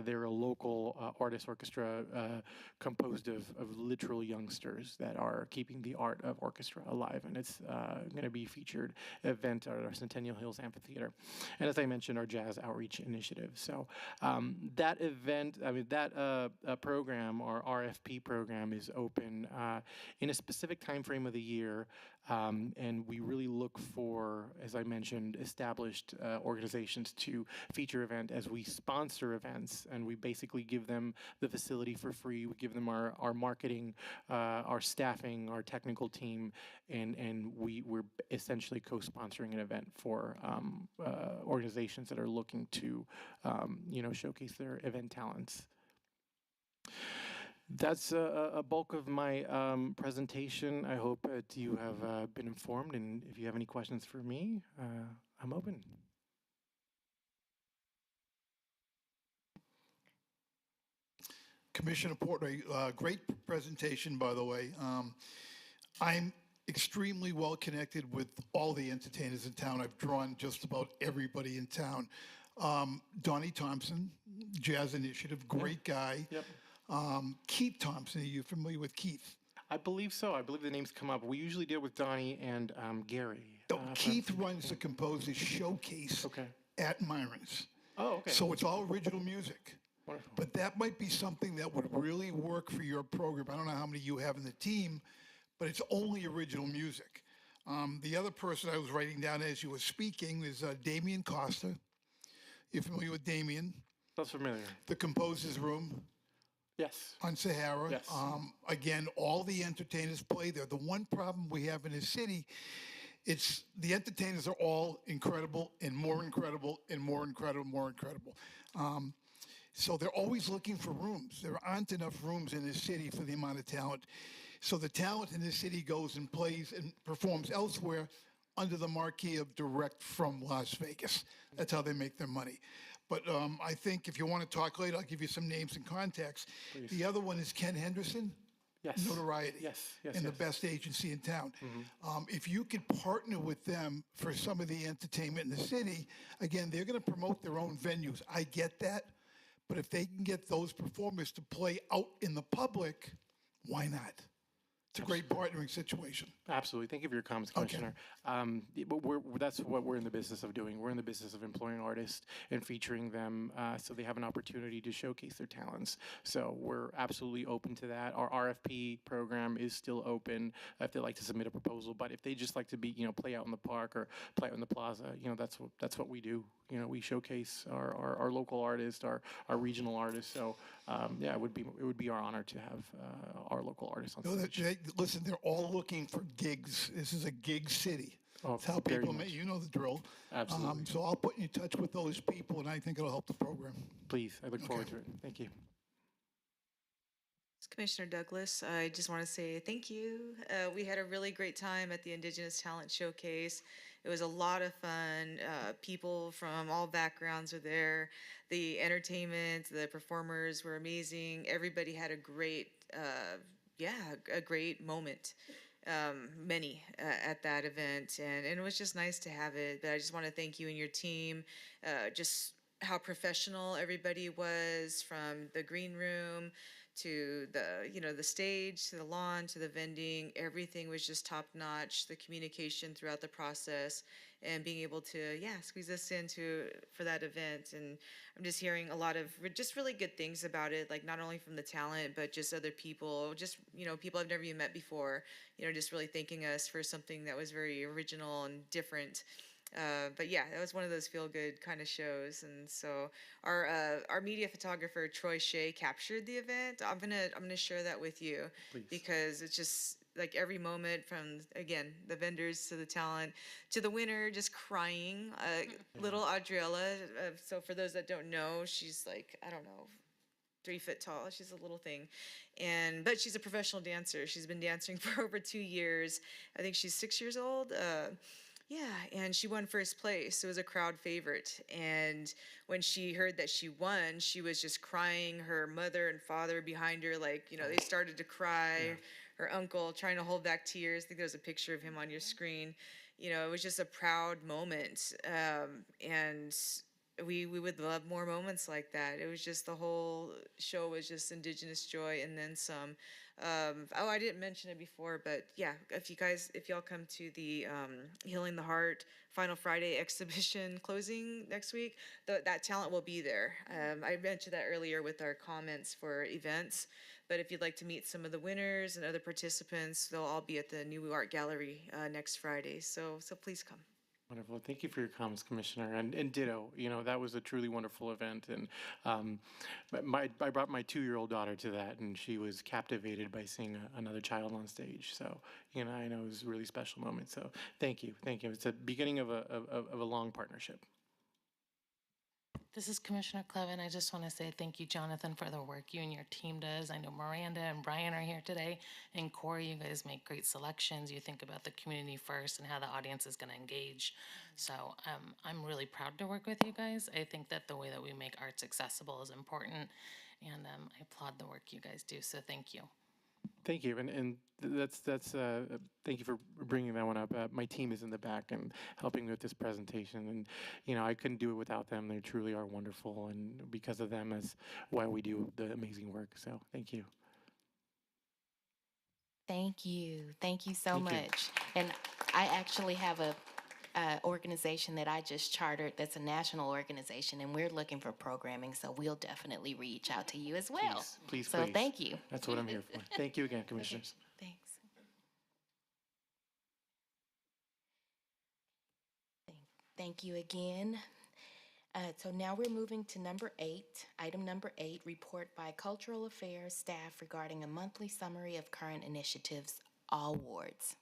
They're a local artist orchestra composed of literal youngsters that are keeping the art of orchestra alive, and it's going to be a featured event at our Centennial Hills Amphitheater. And as I mentioned, our Jazz Outreach Initiative. So that event, that program, our RFP program, is open in a specific time frame of the year. And we really look for, as I mentioned, established organizations to feature event as we sponsor events, and we basically give them the facility for free. We give them our marketing, our staffing, our technical team, and we're essentially co-sponsoring an event for organizations that are looking to, showcase their event talents. That's a bulk of my presentation. I hope that you have been informed, and if you have any questions for me, I'm open. Commissioner Portnoy, great presentation, by the way. I'm extremely well connected with all the entertainers in town. I've drawn just about everybody in town. Donnie Thompson, Jazz Initiative, great guy. Yep. Keith Thompson, are you familiar with Keith? I believe so. I believe the names come up. We usually deal with Donnie and Gary. Keith runs the Composers Showcase Okay. at Myron's. Oh, okay. So it's all original music. Wonderful. But that might be something that would really work for your program. I don't know how many you have in the team, but it's only original music. The other person I was writing down as you were speaking is Damien Costa. You're familiar with Damien? That's familiar. The Composers Room Yes. on Sahara. Yes. Again, all the entertainers play there. The one problem we have in the city, it's the entertainers are all incredible and more incredible and more incredible, more incredible. So they're always looking for rooms. There aren't enough rooms in this city for the amount of talent. So the talent in this city goes and plays and performs elsewhere under the marquee of direct from Las Vegas. That's how they make their money. But I think if you want to talk later, I'll give you some names and contacts. Please. The other one is Ken Henderson. Yes. Notoriety. Yes. Yes. And yes. the best agency in town. If you could partner with them for some of the entertainment in the city, again, they're going to promote their own venues. I get that. But if they can get those performers to play out in the public, why not? It's a great partnering situation. Absolutely. Thank you for your comments, Okay. Commissioner. But that's what we're in the business of doing. We're in the business of employing artists and featuring them so they have an opportunity to showcase their talents. So we're absolutely open to that. Our RFP program is still open if they'd like to submit a proposal. But if they just like to be, play out in the park or play out in the plaza, that's what we do. We showcase our local artists, our regional artists. So yeah, it would be our honor to have our local artists on stage. Listen, they're all looking for gigs. This is a gig city. Oh, That's how very people much. make. You know the drill. Absolutely. So I'll put you in touch with those people, and I think it'll help the program. Please, I look forward to it. Thank you. Commissioner Douglas, I just want to say thank you. We had a really great time at the Indigenous Talent Showcase. It was a lot of fun. People from all backgrounds were there. The entertainment, the performers were amazing. Everybody had a great, a great moment. Many at that event, and it was just nice to have it. But I just want to thank you and your team. Just how professional everybody was, from the green room to the stage, to the lawn, to the vending. Everything was just top notch. The communication throughout the process, and being able to squeeze us for that event. And I'm just hearing a lot of just really good things about it, like not only from the talent, but just other people, just people I've never even met before, just really thanking us for something that was very original and different. But yeah, that was one of those feel-good kind of shows. And so our media photographer Troy Shea captured the event. I'm gonna share that with you. Please. Because it's just like every moment, from again the vendors to the talent to the winner just crying. Little Adriella. So for those that don't know, she's like, I don't know, 3 foot tall. She's a little thing, but she's a professional dancer. She's been dancing for over 2 years. I think she's 6 years old. And she won first place. It was a crowd favorite. And when she heard that she won, she was just crying. Her mother and father behind her, they started to cry. Yeah. Her uncle trying to hold back tears. I think there's a picture of him on your screen. It was just a proud moment. And we would love more moments like that. It was just, the whole show was just Indigenous joy and then some. I didn't mention it before, but yeah, if y'all come to the Healing the Heart Final Friday exhibition closing next week, that talent will be there. I mentioned that earlier with our comments for events, but if you'd like to meet some of the winners and other participants, they'll all be at the New Art Gallery next Friday. So please come. Wonderful. Thank you for your comments, Commissioner. And ditto, that was a truly wonderful event. And I brought my 2-year-old daughter to that, and she was captivated by seeing another child on stage. So, I know it was a really special moment. So thank you. Thank you. It's the beginning of a long partnership. This is Commissioner Clevin. I just want to say thank you, Jonathan, for the work you and your team does. I know Miranda and Brian are here today. And Corey, you guys make great selections. You think about the community first and how the audience is going to engage. So I'm really proud to work with you guys. I think that the way that we make arts accessible is important. And I applaud the work you guys do. So thank you. Thank you, and that's thank you for bringing that one up. My team is in the back and helping me with this presentation, and I couldn't do it without them. They truly are wonderful, and because of them, that's why we do the amazing work. So thank you. Thank you. Thank you so Thank you. much. And I actually have a organization that I just chartered that's a national organization, and we're looking for programming, so we'll definitely reach out to you as well. Please, So please. thank you. That's what I'm here for. Thank you again, commissioners. Thanks. Thank you again. So now we're moving to number 8, item number 8, report by Cultural Affairs staff regarding a monthly summary of current initiatives, all wards.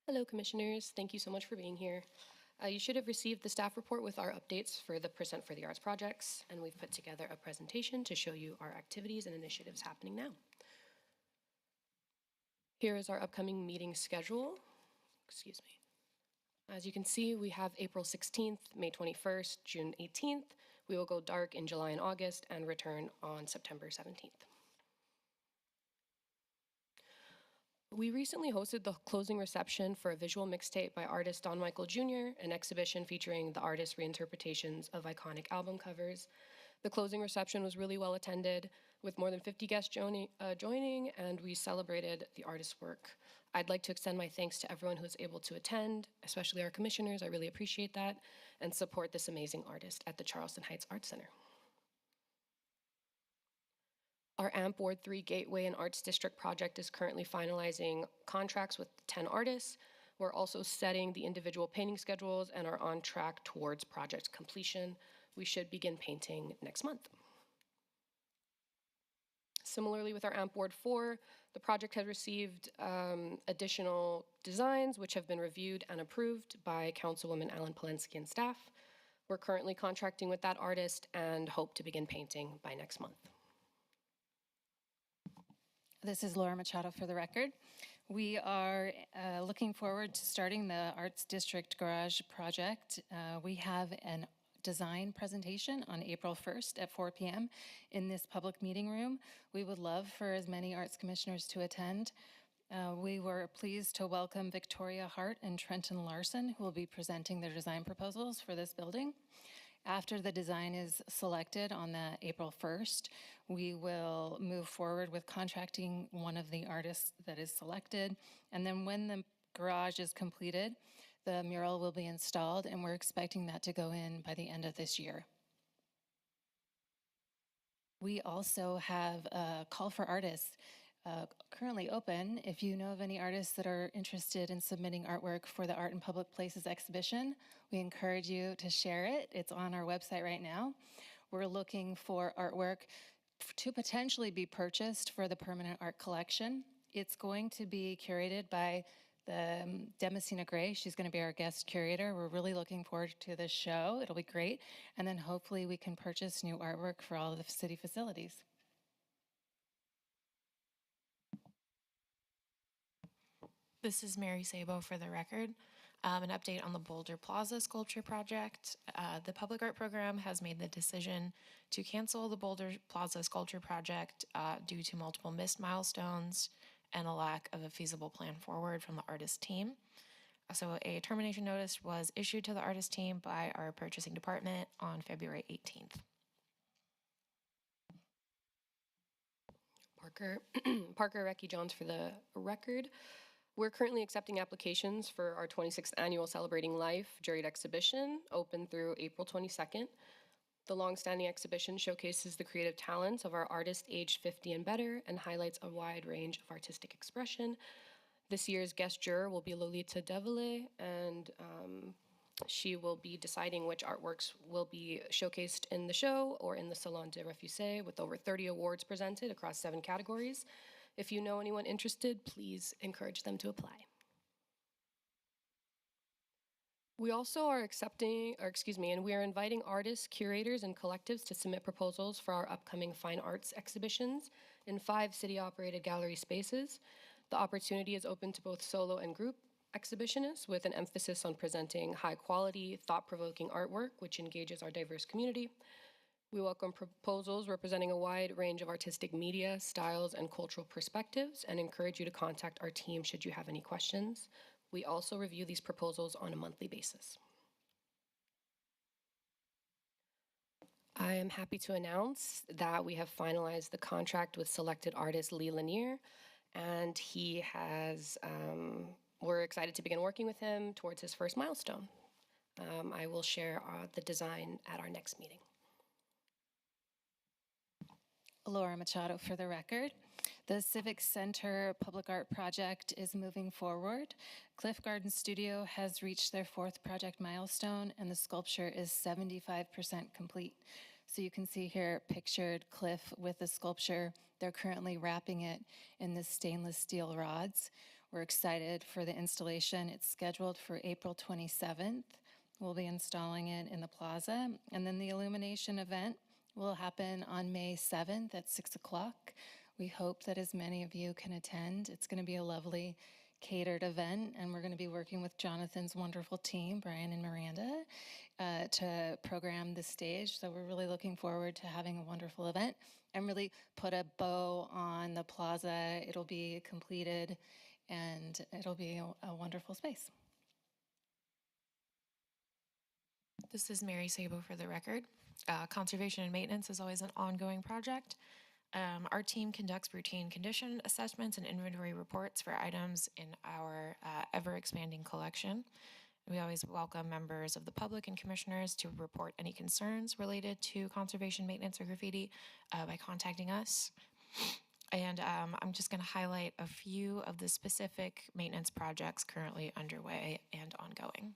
Hello, Commissioners. Thank you so much for being here. You should have received the staff report with our updates for the Percent for the Arts projects, and we've put together a presentation to show you our activities and initiatives happening now. Here is our upcoming meeting schedule. Excuse me. As you can see, we have April 16th, May 21st, June 18th. We will go dark in July and August and return on September 17th. We recently hosted the closing reception for a visual mixtape by artist Don Michael Jr., an exhibition featuring the artist's reinterpretations of iconic album covers. The closing reception was really well attended, with more than 50 guests joining, and we celebrated the artist's work. I'd like to extend my thanks to everyone who was able to attend, especially our commissioners. I really appreciate that, and support this amazing artist at the Charleston Heights Arts Center. Our AMP Ward 3 Gateway and Arts District project is currently finalizing contracts with 10 artists. We're also setting the individual painting schedules and are on track towards project completion. We should begin painting next month. Similarly, with our AMP Ward 4, the project has received additional designs which have been reviewed and approved by Councilwoman Alan Polensky and staff. We're currently contracting with that artist and hope to begin painting by next month. This is Laura Machado for the record. We are looking forward to starting the Arts District Garage project. We have an design presentation on April 1st at 4 p.m. in this public meeting room. We would love for as many arts commissioners to attend. We were pleased to welcome Victoria Hart and Trenton Larson, who will be presenting their design proposals for this building. After the design is selected on the April 1st, we will move forward with contracting one of the artists that is selected. And then when the garage is completed, the mural will be installed, and we're expecting that to go in by the end of this year. We also have a call for artists currently open. If you know of any artists that are interested in submitting artwork for the Art in Public Places exhibition, we encourage you to share it. It's on our website right now. We're looking for artwork to potentially be purchased for the permanent art collection. It's going to be curated by the Demesina Gray. She's going to be our guest curator. We're really looking forward to this show. It'll be great. And then hopefully we can purchase new artwork for all of the city facilities. This is Mary Sabo for the record. An update on the Boulder Plaza sculpture project. The Public Art Program has made the decision to cancel the Boulder Plaza sculpture project due to multiple missed milestones and a lack of a feasible plan forward from the artist team. So a termination notice was issued to the artist team by our purchasing department on February 18th. Parker Reckie Johns for the record. We're currently accepting applications for our 26th annual Celebrating Life juried exhibition, open through April 22nd. The longstanding exhibition showcases the creative talents of our artists aged 50 and better and highlights a wide range of artistic expression. This year's guest juror will be Lolita Devile, and she will be deciding which artworks will be showcased in the show or in the Salon de Refusé, with over 30 awards presented across 7 categories. If you know anyone interested, please encourage them to apply. We also are and we are inviting artists, curators, and collectives to submit proposals for our upcoming fine arts exhibitions in 5 city-operated gallery spaces. The opportunity is open to both solo and group exhibitionists, with an emphasis on presenting high-quality, thought-provoking artwork, which engages our diverse community. We welcome proposals representing a wide range of artistic media, styles, and cultural perspectives, and encourage you to contact our team should you have any questions. We also review these proposals on a monthly basis. I am happy to announce that we have finalized the contract with selected artist Lee Lanier, and we're excited to begin working with him towards his first milestone. I will share the design at our next meeting. Laura Machado for the record. The Civic Center Public Art Project is moving forward. Cliff Garden Studio has reached their 4th project milestone, and the sculpture is 75% complete. So you can see here pictured Cliff with the sculpture. They're currently wrapping it in the stainless steel rods. We're excited for the installation. It's scheduled for April 27th. We'll be installing it in the plaza, and then the illumination event will happen on May 7th at 6 o'clock. We hope that as many of you can attend. It's going to be a lovely catered event, and we're going to be working with Jonathan's wonderful team, Brian and Miranda, to program the stage. So we're really looking forward to having a wonderful event and really put a bow on the plaza. It'll be completed, and it'll be a wonderful space. This is Mary Sabo for the record. Conservation and maintenance is always an ongoing project. Our team conducts routine condition assessments and inventory reports for items in our ever-expanding collection. We always welcome members of the public and commissioners to report any concerns related to conservation, maintenance, or graffiti by contacting us. And I'm just going to highlight a few of the specific maintenance projects currently underway and ongoing.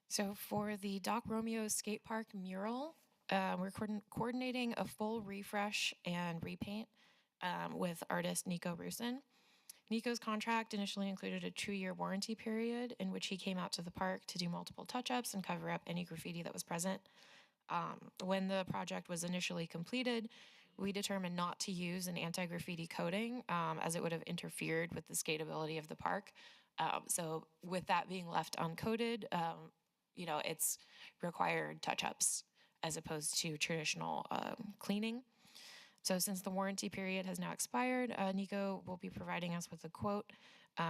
So for the Doc Romeo Skate Park mural, we're coordinating a full refresh and repaint with artist Nico Rusin. Nico's contract initially included a 2-year warranty period in which he came out to the park to do multiple touch-ups and cover up any graffiti that was present. When the project was initially completed, we determined not to use an anti-graffiti coating as it would have interfered with the skateability of the park. So with that being left uncoated, it's required touch-ups as opposed to traditional cleaning. So since the warranty period has now expired, Nico will be providing us with a quote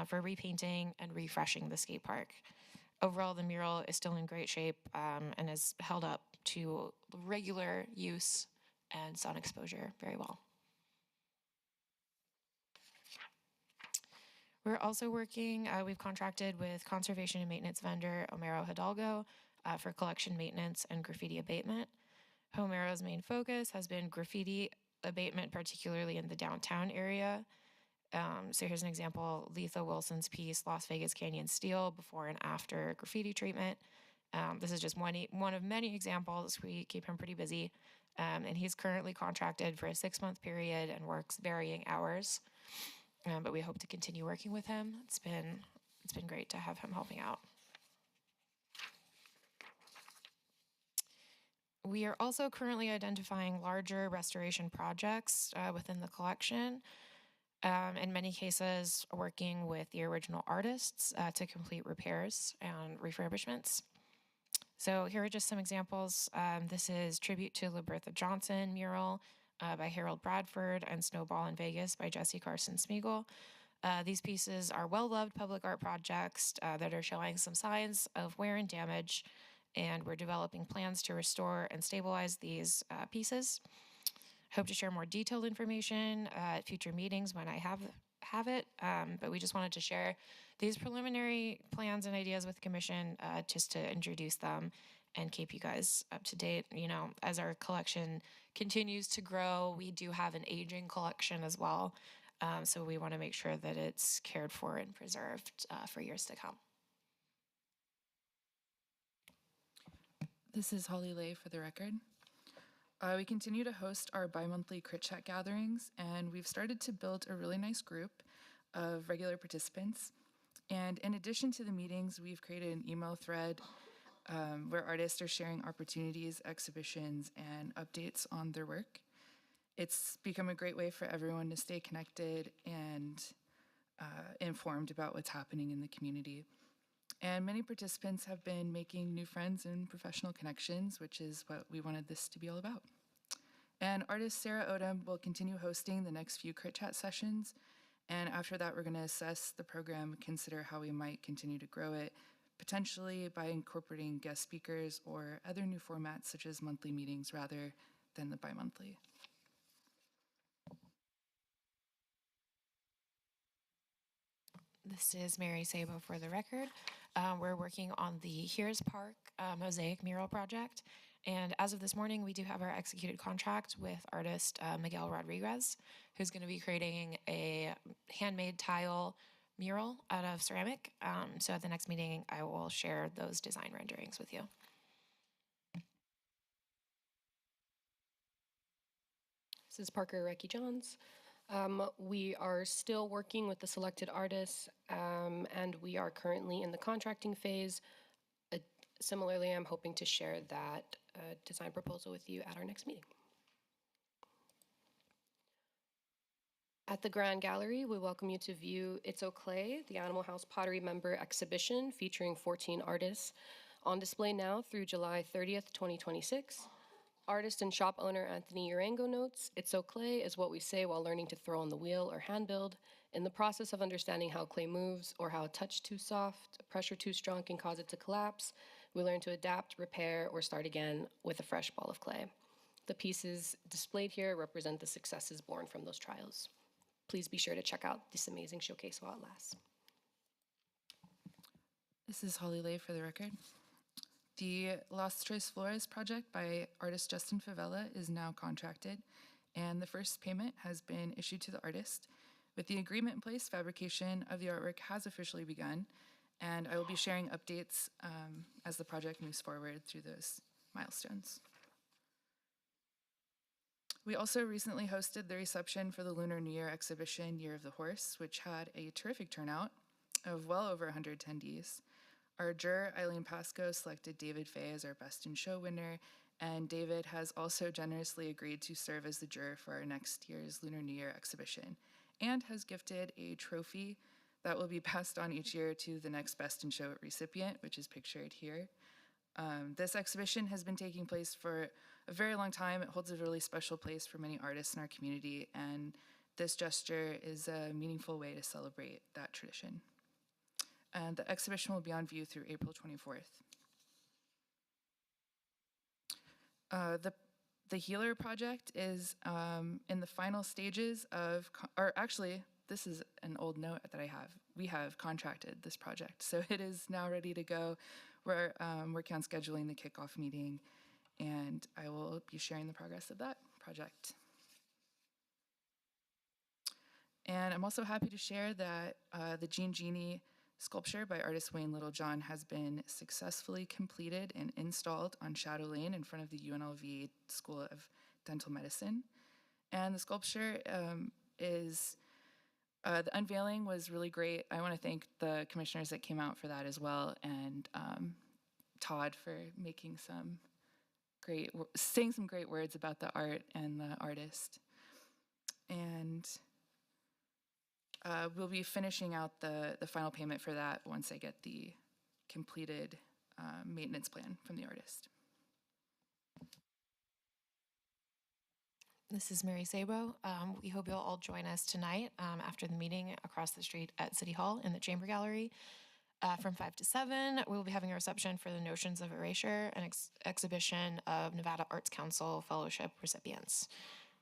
for repainting and refreshing the skate park. Overall, the mural is still in great shape and is held up to regular use and sun exposure very well. We're also working, we've contracted with conservation and maintenance vendor Homero Hidalgo for collection maintenance and graffiti abatement. Homero's main focus has been graffiti abatement, particularly in the downtown area. So here's an example, Letha Wilson's piece, Las Vegas Canyon Steel, before and after graffiti treatment. This is just one of many examples. We keep him pretty busy. And he's currently contracted for a 6-month period and works varying hours. But we hope to continue working with him. It's been great to have him helping out. We are also currently identifying larger restoration projects within the collection. In many cases, working with the original artists to complete repairs and refurbishments. So here are just some examples. This is Tribute to LaBertha Johnson mural by Harold Bradford and Snowball in Vegas by Jesse Carson Smeagol. These pieces are well-loved public art projects that are showing some signs of wear and damage, and we're developing plans to restore and stabilize these pieces. Hope to share more detailed information at future meetings when I have it, but we just wanted to share these preliminary plans and ideas with the commission just to introduce them and keep you guys up to date. As our collection continues to grow, we do have an aging collection as well, so we want to make sure that it's cared for and preserved for years to come. This is Holly Lay for the record. We continue to host our bi-monthly Crit Chat gatherings, and we've started to build a really nice group of regular participants. And in addition to the meetings, we've created an email thread where artists are sharing opportunities, exhibitions, and updates on their work. It's become a great way for everyone to stay connected and informed about what's happening in the community. And many participants have been making new friends and professional connections, which is what we wanted this to be all about. And artist Sarah Odom will continue hosting the next few Crit Chat sessions. And after that, we're going to assess the program, consider how we might continue to grow it, potentially by incorporating guest speakers or other new formats such as monthly meetings rather than the bi-monthly. This is Mary Sabo for the record. We're working on the Here's Park Mosaic Mural Project. And as of this morning, we do have our executed contract with artist Miguel Rodriguez, who's going to be creating a handmade tile mural out of ceramic. So at the next meeting, I will share those design renderings with you. This is Parker Recchi Johns. We are still working with the selected artists, and we are currently in the contracting phase. Similarly, I'm hoping to share that design proposal with you at our next meeting. At the Grand Gallery, we welcome you to view It's Clay, the Animal House Pottery Member Exhibition featuring 14 artists, on display now through July 30th, 2026. Artist and shop owner Anthony Urango notes, It's Clay is what we say while learning to throw on the wheel or hand build. In the process of understanding how clay moves or how a touch too soft, pressure too strong can cause it to collapse, we learn to adapt, repair, or start again with a fresh ball of clay. The pieces displayed here represent the successes born from those trials. Please be sure to check out this amazing showcase while it lasts. This is Holly Lay for the record. The Las Tres Flores project by artist Justin Favela is now contracted, and the first payment has been issued to the artist. With the agreement in place, fabrication of the artwork has officially begun, and I will be sharing updates as the project moves forward through those milestones. We also recently hosted the reception for the Lunar New Year exhibition, Year of the Horse, which had a terrific turnout of well over 100 attendees. Our juror, Eileen Pasco, selected David Fay as our Best in Show winner, and David has also generously agreed to serve as the juror for our next year's Lunar New Year exhibition, and has gifted a trophy that will be passed on each year to the next Best in Show recipient, which is pictured here. This exhibition has been taking place for a very long time. It holds a really special place for many artists in our community, and this gesture is a meaningful way to celebrate that tradition. And the exhibition will be on view through April 24th. The Healer project is in the final stages of, or actually, this is an old note that I have. We have contracted this project, so it is now ready to go. We're working on scheduling the kickoff meeting, and I will be sharing the progress of that project. And I'm also happy to share that the Jean Genie sculpture by artist Wayne Littlejohn has been successfully completed and installed on Shadow Lane in front of the UNLV School of Dental Medicine. And the sculpture the unveiling was really great. I want to thank the commissioners that came out for that as well, and Todd for making saying some great words about the art and the artist. And we'll be finishing out the final payment for that once I get the completed maintenance plan from the artist. This is Mary Sabo. We hope you'll all join us tonight after the meeting across the street at City Hall in the Chamber Gallery. From 5 to 7, we will be having a reception for the Notions of Erasure, an exhibition of Nevada Arts Council Fellowship recipients.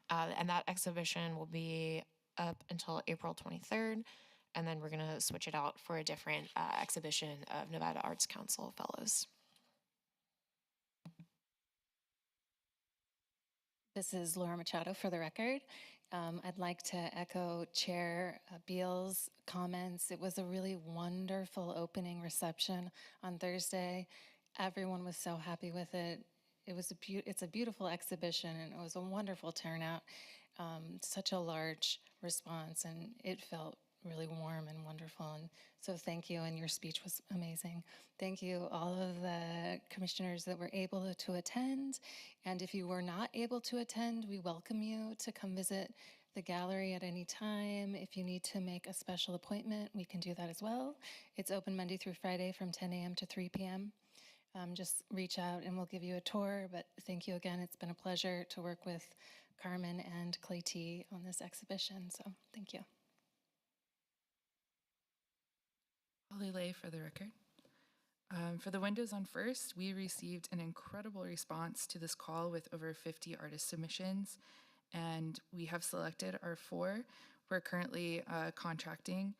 And that exhibition will be up until April 23rd, and then we're going to switch it out for a different exhibition of Nevada Arts Council Fellows. This is Laura Machado for the record. I'd like to echo Chair Beal's comments. It was a really wonderful opening reception on Thursday. Everyone was so happy with it. It's a beautiful exhibition, and it was a wonderful turnout. Such a large response, and it felt really warm and wonderful. And so thank you, and your speech was amazing. Thank you, all of the commissioners that were able to attend. And if you were not able to attend, we welcome you to come visit the gallery at any time. If you need to make a special appointment, we can do that as well. It's open Monday through Friday from 10 a.m. to 3 p.m. Just reach out and we'll give you a tour. But thank you again. It's been a pleasure to work with Carmen and Clay T on this exhibition. So thank you. Holly Lay for the record. For the Windows on First, we received an incredible response to this call with over 50 artist submissions, and we have selected our 4. We're currently contracting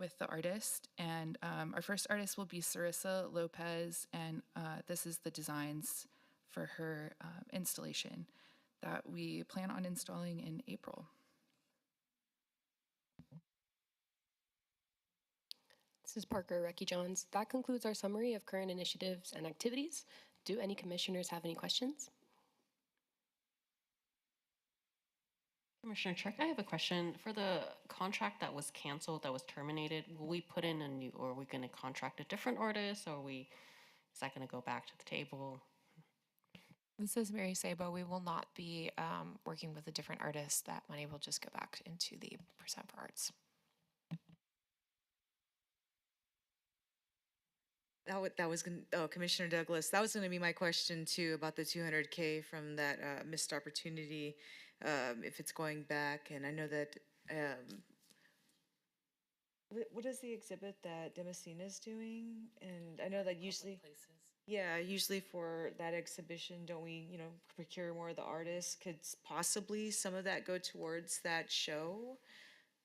with the artist, and our first artist will be Sarissa Lopez, and this is the designs for her installation that we plan on installing in April. This is Parker Reckie-Johns. That concludes our summary of current initiatives and activities. Do any commissioners have any questions? Commissioner Trick, I have a question. For the contract that was canceled, that was terminated, will we put in a new, or are we going to contract a different artist, or is that going to go back to the table? This is Mary Sabo. We will not be working with a different artist. That money will just go back into the Percent for Arts. That was going to, Commissioner Douglas, that was going to be my question too about the 200K from that missed opportunity, if it's going back. And I know that, what is the exhibit that Demosthena's doing? And I know that usually, usually for that exhibition, don't we, procure more of the artists? Could possibly some of that go towards that show?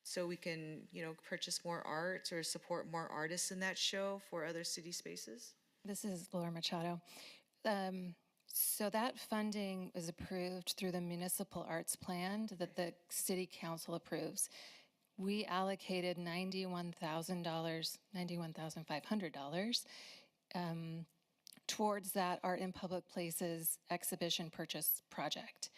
So we can, purchase more art or support more artists in that show for other city spaces? This is Laura Machado. So that funding is approved through the Municipal Arts Plan that the City Council approves. We allocated $91,500 towards that Art in Public Places exhibition purchase project.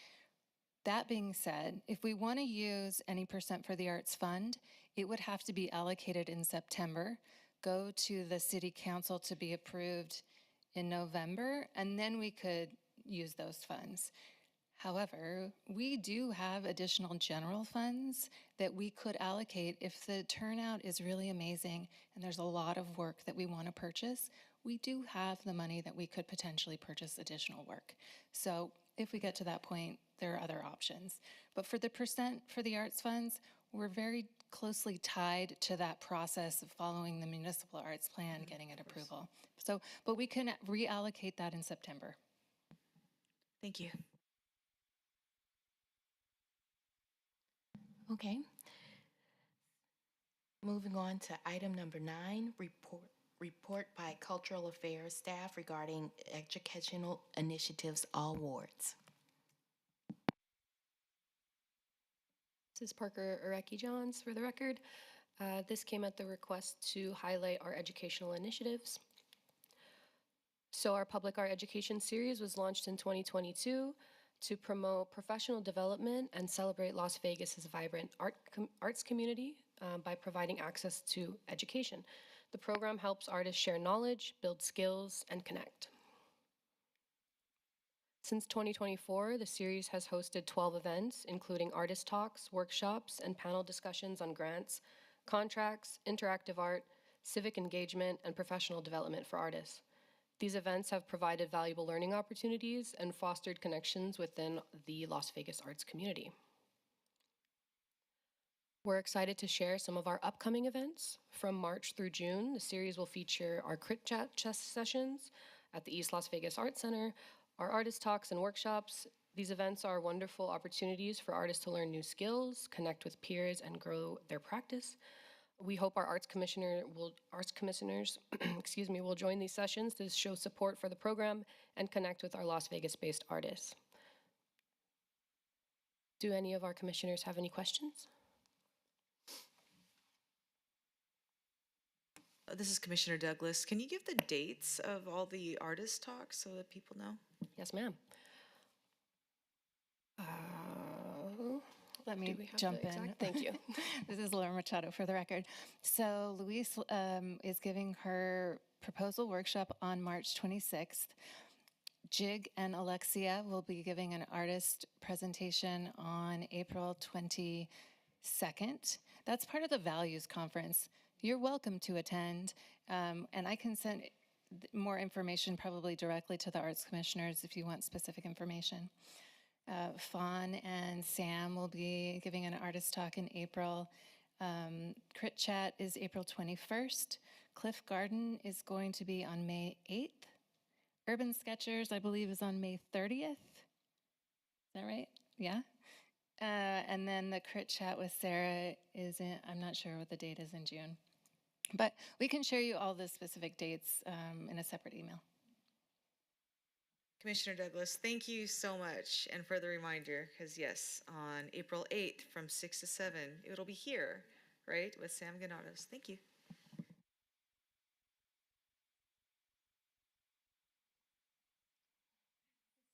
That being said, if we want to use any Percent for the Arts fund, it would have to be allocated in September, go to the City Council to be approved in November, and then we could use those funds. However, we do have additional general funds that we could allocate if the turnout is really amazing and there's a lot of work that we want to purchase. We do have the money that we could potentially purchase additional work. So if we get to that point, there are other options. But for the Percent for the Arts funds, we're very closely tied to that process of following the Municipal Arts Plan, getting it approval. So, but we can reallocate that in September. Thank you. Okay. Moving on to item number 9, report by Cultural Affairs staff regarding educational initiatives awards. This is Parker Reckie-Johns for the record. This came at the request to highlight our educational initiatives. So our public art education series was launched in 2022 to promote professional development and celebrate Las Vegas's vibrant arts community by providing access to education. The program helps artists share knowledge, build skills, and connect. Since 2024, the series has hosted 12 events, including artist talks, workshops, and panel discussions on grants, contracts, interactive art, civic engagement, and professional development for artists. These events have provided valuable learning opportunities and fostered connections within the Las Vegas arts community. We're excited to share some of our upcoming events. From March through June, the series will feature our Crit Chat chess sessions at the East Las Vegas Arts Center, our artist talks and workshops. These events are wonderful opportunities for artists to learn new skills, connect with peers, and grow their practice. We hope our arts commissioners will join these sessions to show support for the program and connect with our Las Vegas-based artists. Do any of our commissioners have any questions? This is Commissioner Douglas. Can you give the dates of all the artist talks so that people know? Yes, ma'am. Let me jump in. Thank you. This is Laura Machado for the record. So Luis is giving her proposal workshop on March 26th. Jig and Alexia will be giving an artist presentation on April 22nd. That's part of the Values Conference. You're welcome to attend, and I can send more information probably directly to the arts commissioners if you want specific information. Fawn and Sam will be giving an artist talk in April. Crit Chat is April 21st. Cliff Garden is going to be on May 8th. Urban Sketchers, I believe, is on May 30th. Is that right? Yeah. And then the Crit Chat with Sarah is in, I'm not sure what the date is in June. But we can share you all the specific dates in a separate email. Commissioner Douglas, thank you so much. And for the reminder, because yes, on April 8th from 6 to 7, it'll be here, right, with Sam Ganados. Thank you.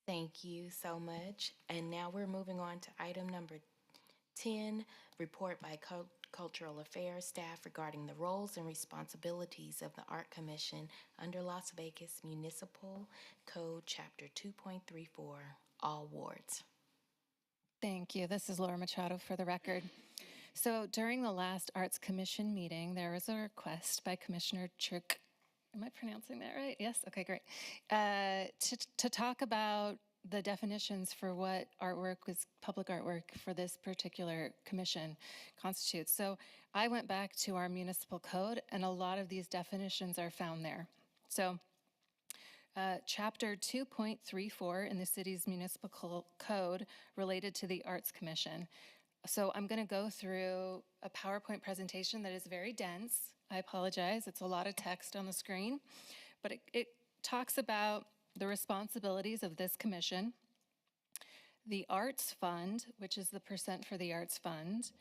Thank you so much. And now we're moving on to item number 10, report by Cultural Affairs staff regarding the roles and responsibilities of the Art Commission under Las Vegas Municipal Code Chapter 2.34, all wards. Thank you. This is Laura Machado for the record. So during the last Arts Commission meeting, there was a request by Commissioner Chirk. Am I pronouncing that right? Yes? Okay, great. To talk about the definitions for what artwork was public artwork for this particular commission constitutes. So I went back to our municipal code, and a lot of these definitions are found there. So Chapter 2.34 in the city's municipal code related to the Arts Commission. So I'm going to go through a PowerPoint presentation that is very dense. I apologize. It's a lot of text on the screen, but it talks about the responsibilities of this commission, the Arts Fund, which is the percent for the Arts Fund,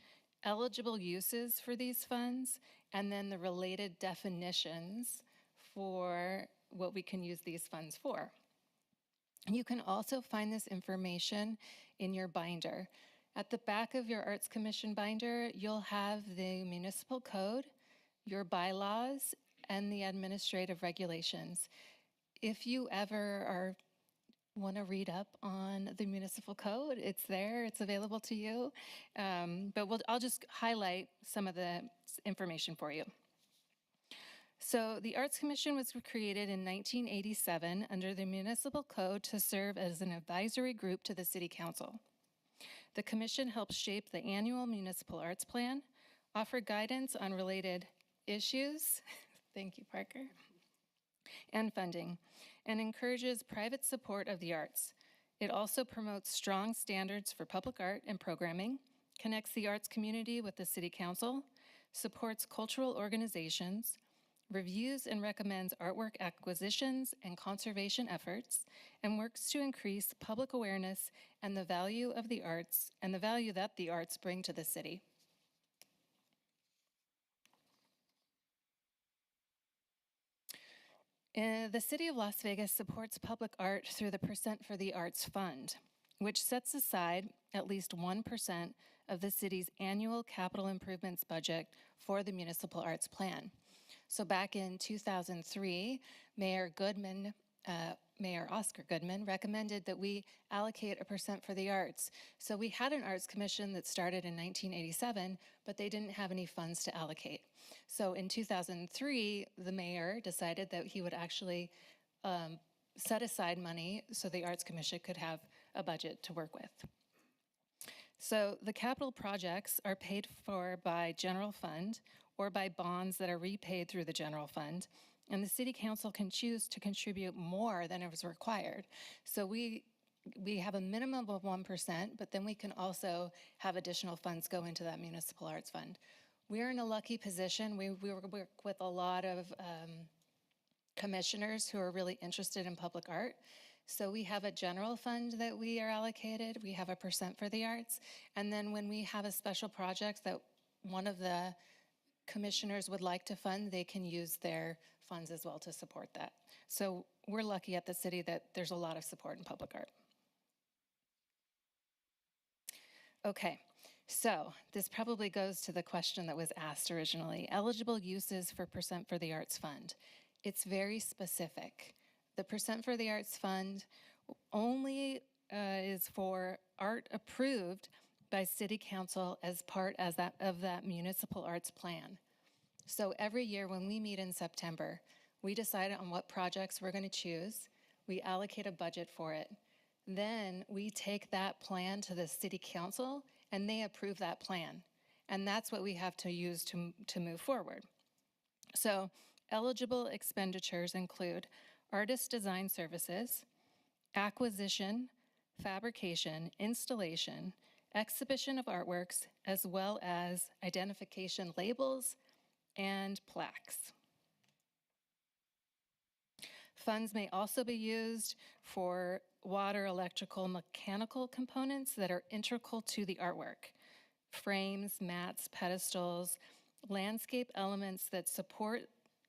eligible uses for these funds, and then the related definitions for what we can use these funds for. You can also find this information in your binder. At the back of your Arts Commission binder, you'll have the municipal code, your bylaws, and the administrative regulations. If you ever want to read up on the municipal code, it's there, it's available to you. But I'll just highlight some of the information for you. So the Arts Commission was created in 1987 under the municipal code to serve as an advisory group to the City Council. The commission helps shape the annual municipal arts plan, offer guidance on related issues, thank you, Parker, and funding, and encourages private support of the arts. It also promotes strong standards for public art and programming, connects the arts community with the City Council, supports cultural organizations, reviews and recommends artwork acquisitions and conservation efforts, and works to increase public awareness and the value of the arts and the value that the arts bring to the city. The City of Las Vegas supports public art through the Percent for the Arts Fund, which sets aside at least 1% of the city's annual capital improvements budget for the municipal arts plan. So back in 2003, Mayor Oscar Goodman recommended that we allocate a percent for the arts. So we had an Arts Commission that started in 1987, but they didn't have any funds to allocate. So in 2003, the mayor decided that he would actually set aside money so the Arts Commission could have a budget to work with. So the capital projects are paid for by general fund or by bonds that are repaid through the general fund. And the City Council can choose to contribute more than is required. So we have a minimum of 1%, but then we can also have additional funds go into that municipal arts fund. We're in a lucky position. We work with a lot of commissioners who are really interested in public art. So we have a general fund that we are allocated. We have a percent for the arts. And then when we have a special project that one of the commissioners would like to fund, they can use their funds as well to support that. So we're lucky at the city that there's a lot of support in public art. Okay, so this probably goes to the question that was asked originally. Eligible uses for percent for the arts fund. It's very specific. The Percent for the Arts Fund only is for art approved by City Council as part of that municipal arts plan. So every year when we meet in September, we decide on what projects we're going to choose. We allocate a budget for it. Then we take that plan to the City Council and they approve that plan. And that's what we have to use to move forward. So eligible expenditures include artist design services, acquisition, fabrication, installation, exhibition of artworks, as well as identification labels and plaques. Funds may also be used for water, electrical, mechanical components that are integral to the artwork. Frames, mats, pedestals, landscape elements that support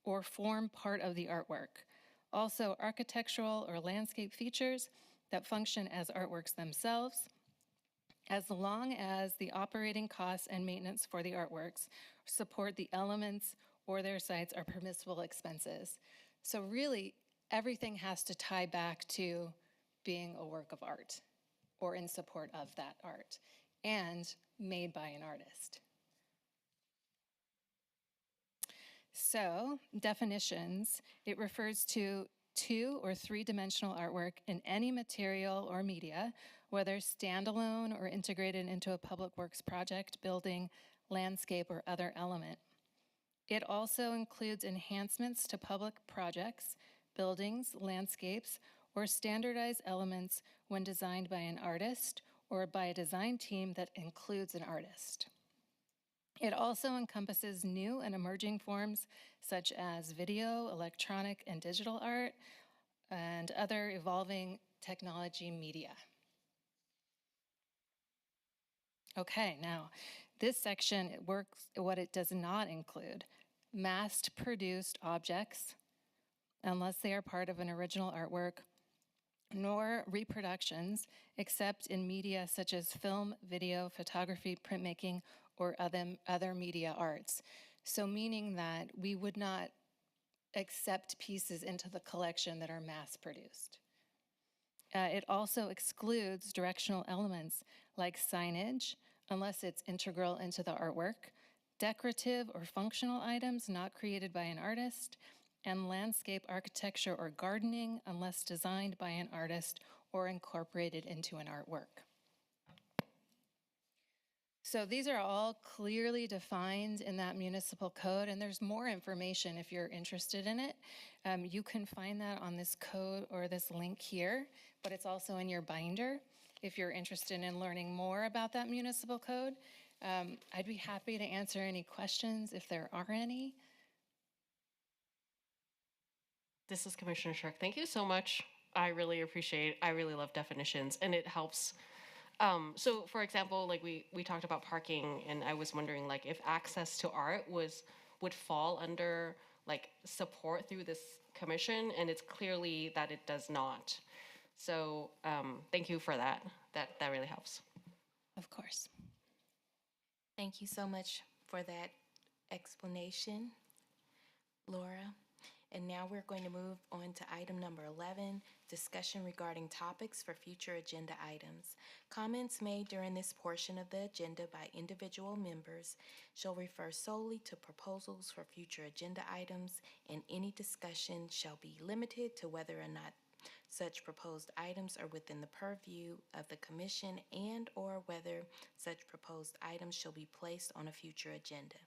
or form part of the artwork. Also, architectural or landscape features that function as artworks themselves, as long as the operating costs and maintenance for the artworks support the elements or their sites are permissible expenses. So really, everything has to tie back to being a work of art or in support of that art and made by an artist. So, definitions, it refers to 2 or 3-dimensional artwork in any material or media, whether standalone or integrated into a public works project, building, landscape, or other element. It also includes enhancements to public projects, buildings, landscapes, or standardized elements when designed by an artist or by a design team that includes an artist. It also encompasses new and emerging forms such as video, electronic, and digital art, and other evolving technology media. Okay, now this section works what it does not include: mass-produced objects, unless they are part of an original artwork, nor reproductions, except in media such as film, video, photography, printmaking, or other media arts. So meaning that we would not accept pieces into the collection that are mass-produced. It also excludes directional elements like signage, unless it's integral into the artwork, decorative or functional items not created by an artist, and landscape architecture or gardening unless designed by an artist or incorporated into an artwork. So these are all clearly defined in that municipal code, and there's more information if you're interested in it. You can find that on this code or this link here, but it's also in your binder if you're interested in learning more about that municipal code. I'd be happy to answer any questions if there are any. This is Commissioner Shark. Thank you so much. I really appreciate it. I really love definitions, and it helps. So for example, like we talked about parking, and I was wondering like if access to art would fall under like support through this commission, and it's clearly that it does not. So thank you for that. That really helps. Of course. Thank you so much for that explanation, Laura. And now we're going to move on to item number 11, discussion regarding topics for future agenda items. Comments made during this portion of the agenda by individual members shall refer solely to proposals for future agenda items, and any discussion shall be limited to whether or not such proposed items are within the purview of the commission and or whether such proposed items shall be placed on a future agenda.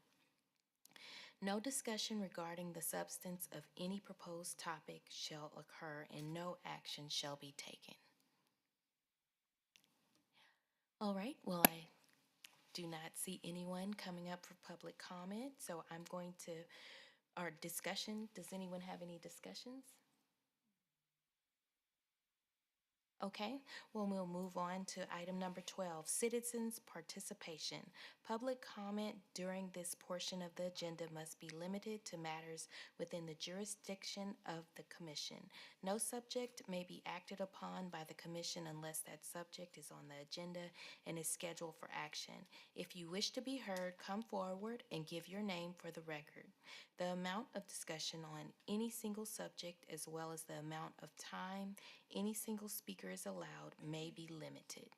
No discussion regarding the substance of any proposed topic shall occur and no action shall be taken. All right, well, I do not see anyone coming up for public comment, so I'm going to, our discussion, does anyone have any discussions? Okay, well, we'll move on to item number 12, citizens' participation. Public comment during this portion of the agenda must be limited to matters within the jurisdiction of the commission. No subject may be acted upon by the commission unless that subject is on the agenda and is scheduled for action. If you wish to be heard, come forward and give your name for the record. The amount of discussion on any single subject, as well as the amount of time any single speaker is allowed, may be limited.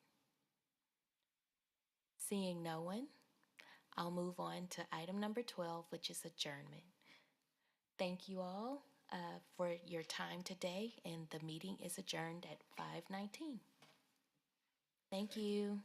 Seeing no one, I'll move on to item number 12, which is adjournment. Thank you all for your time today, and the meeting is adjourned at 5:19. Thank you.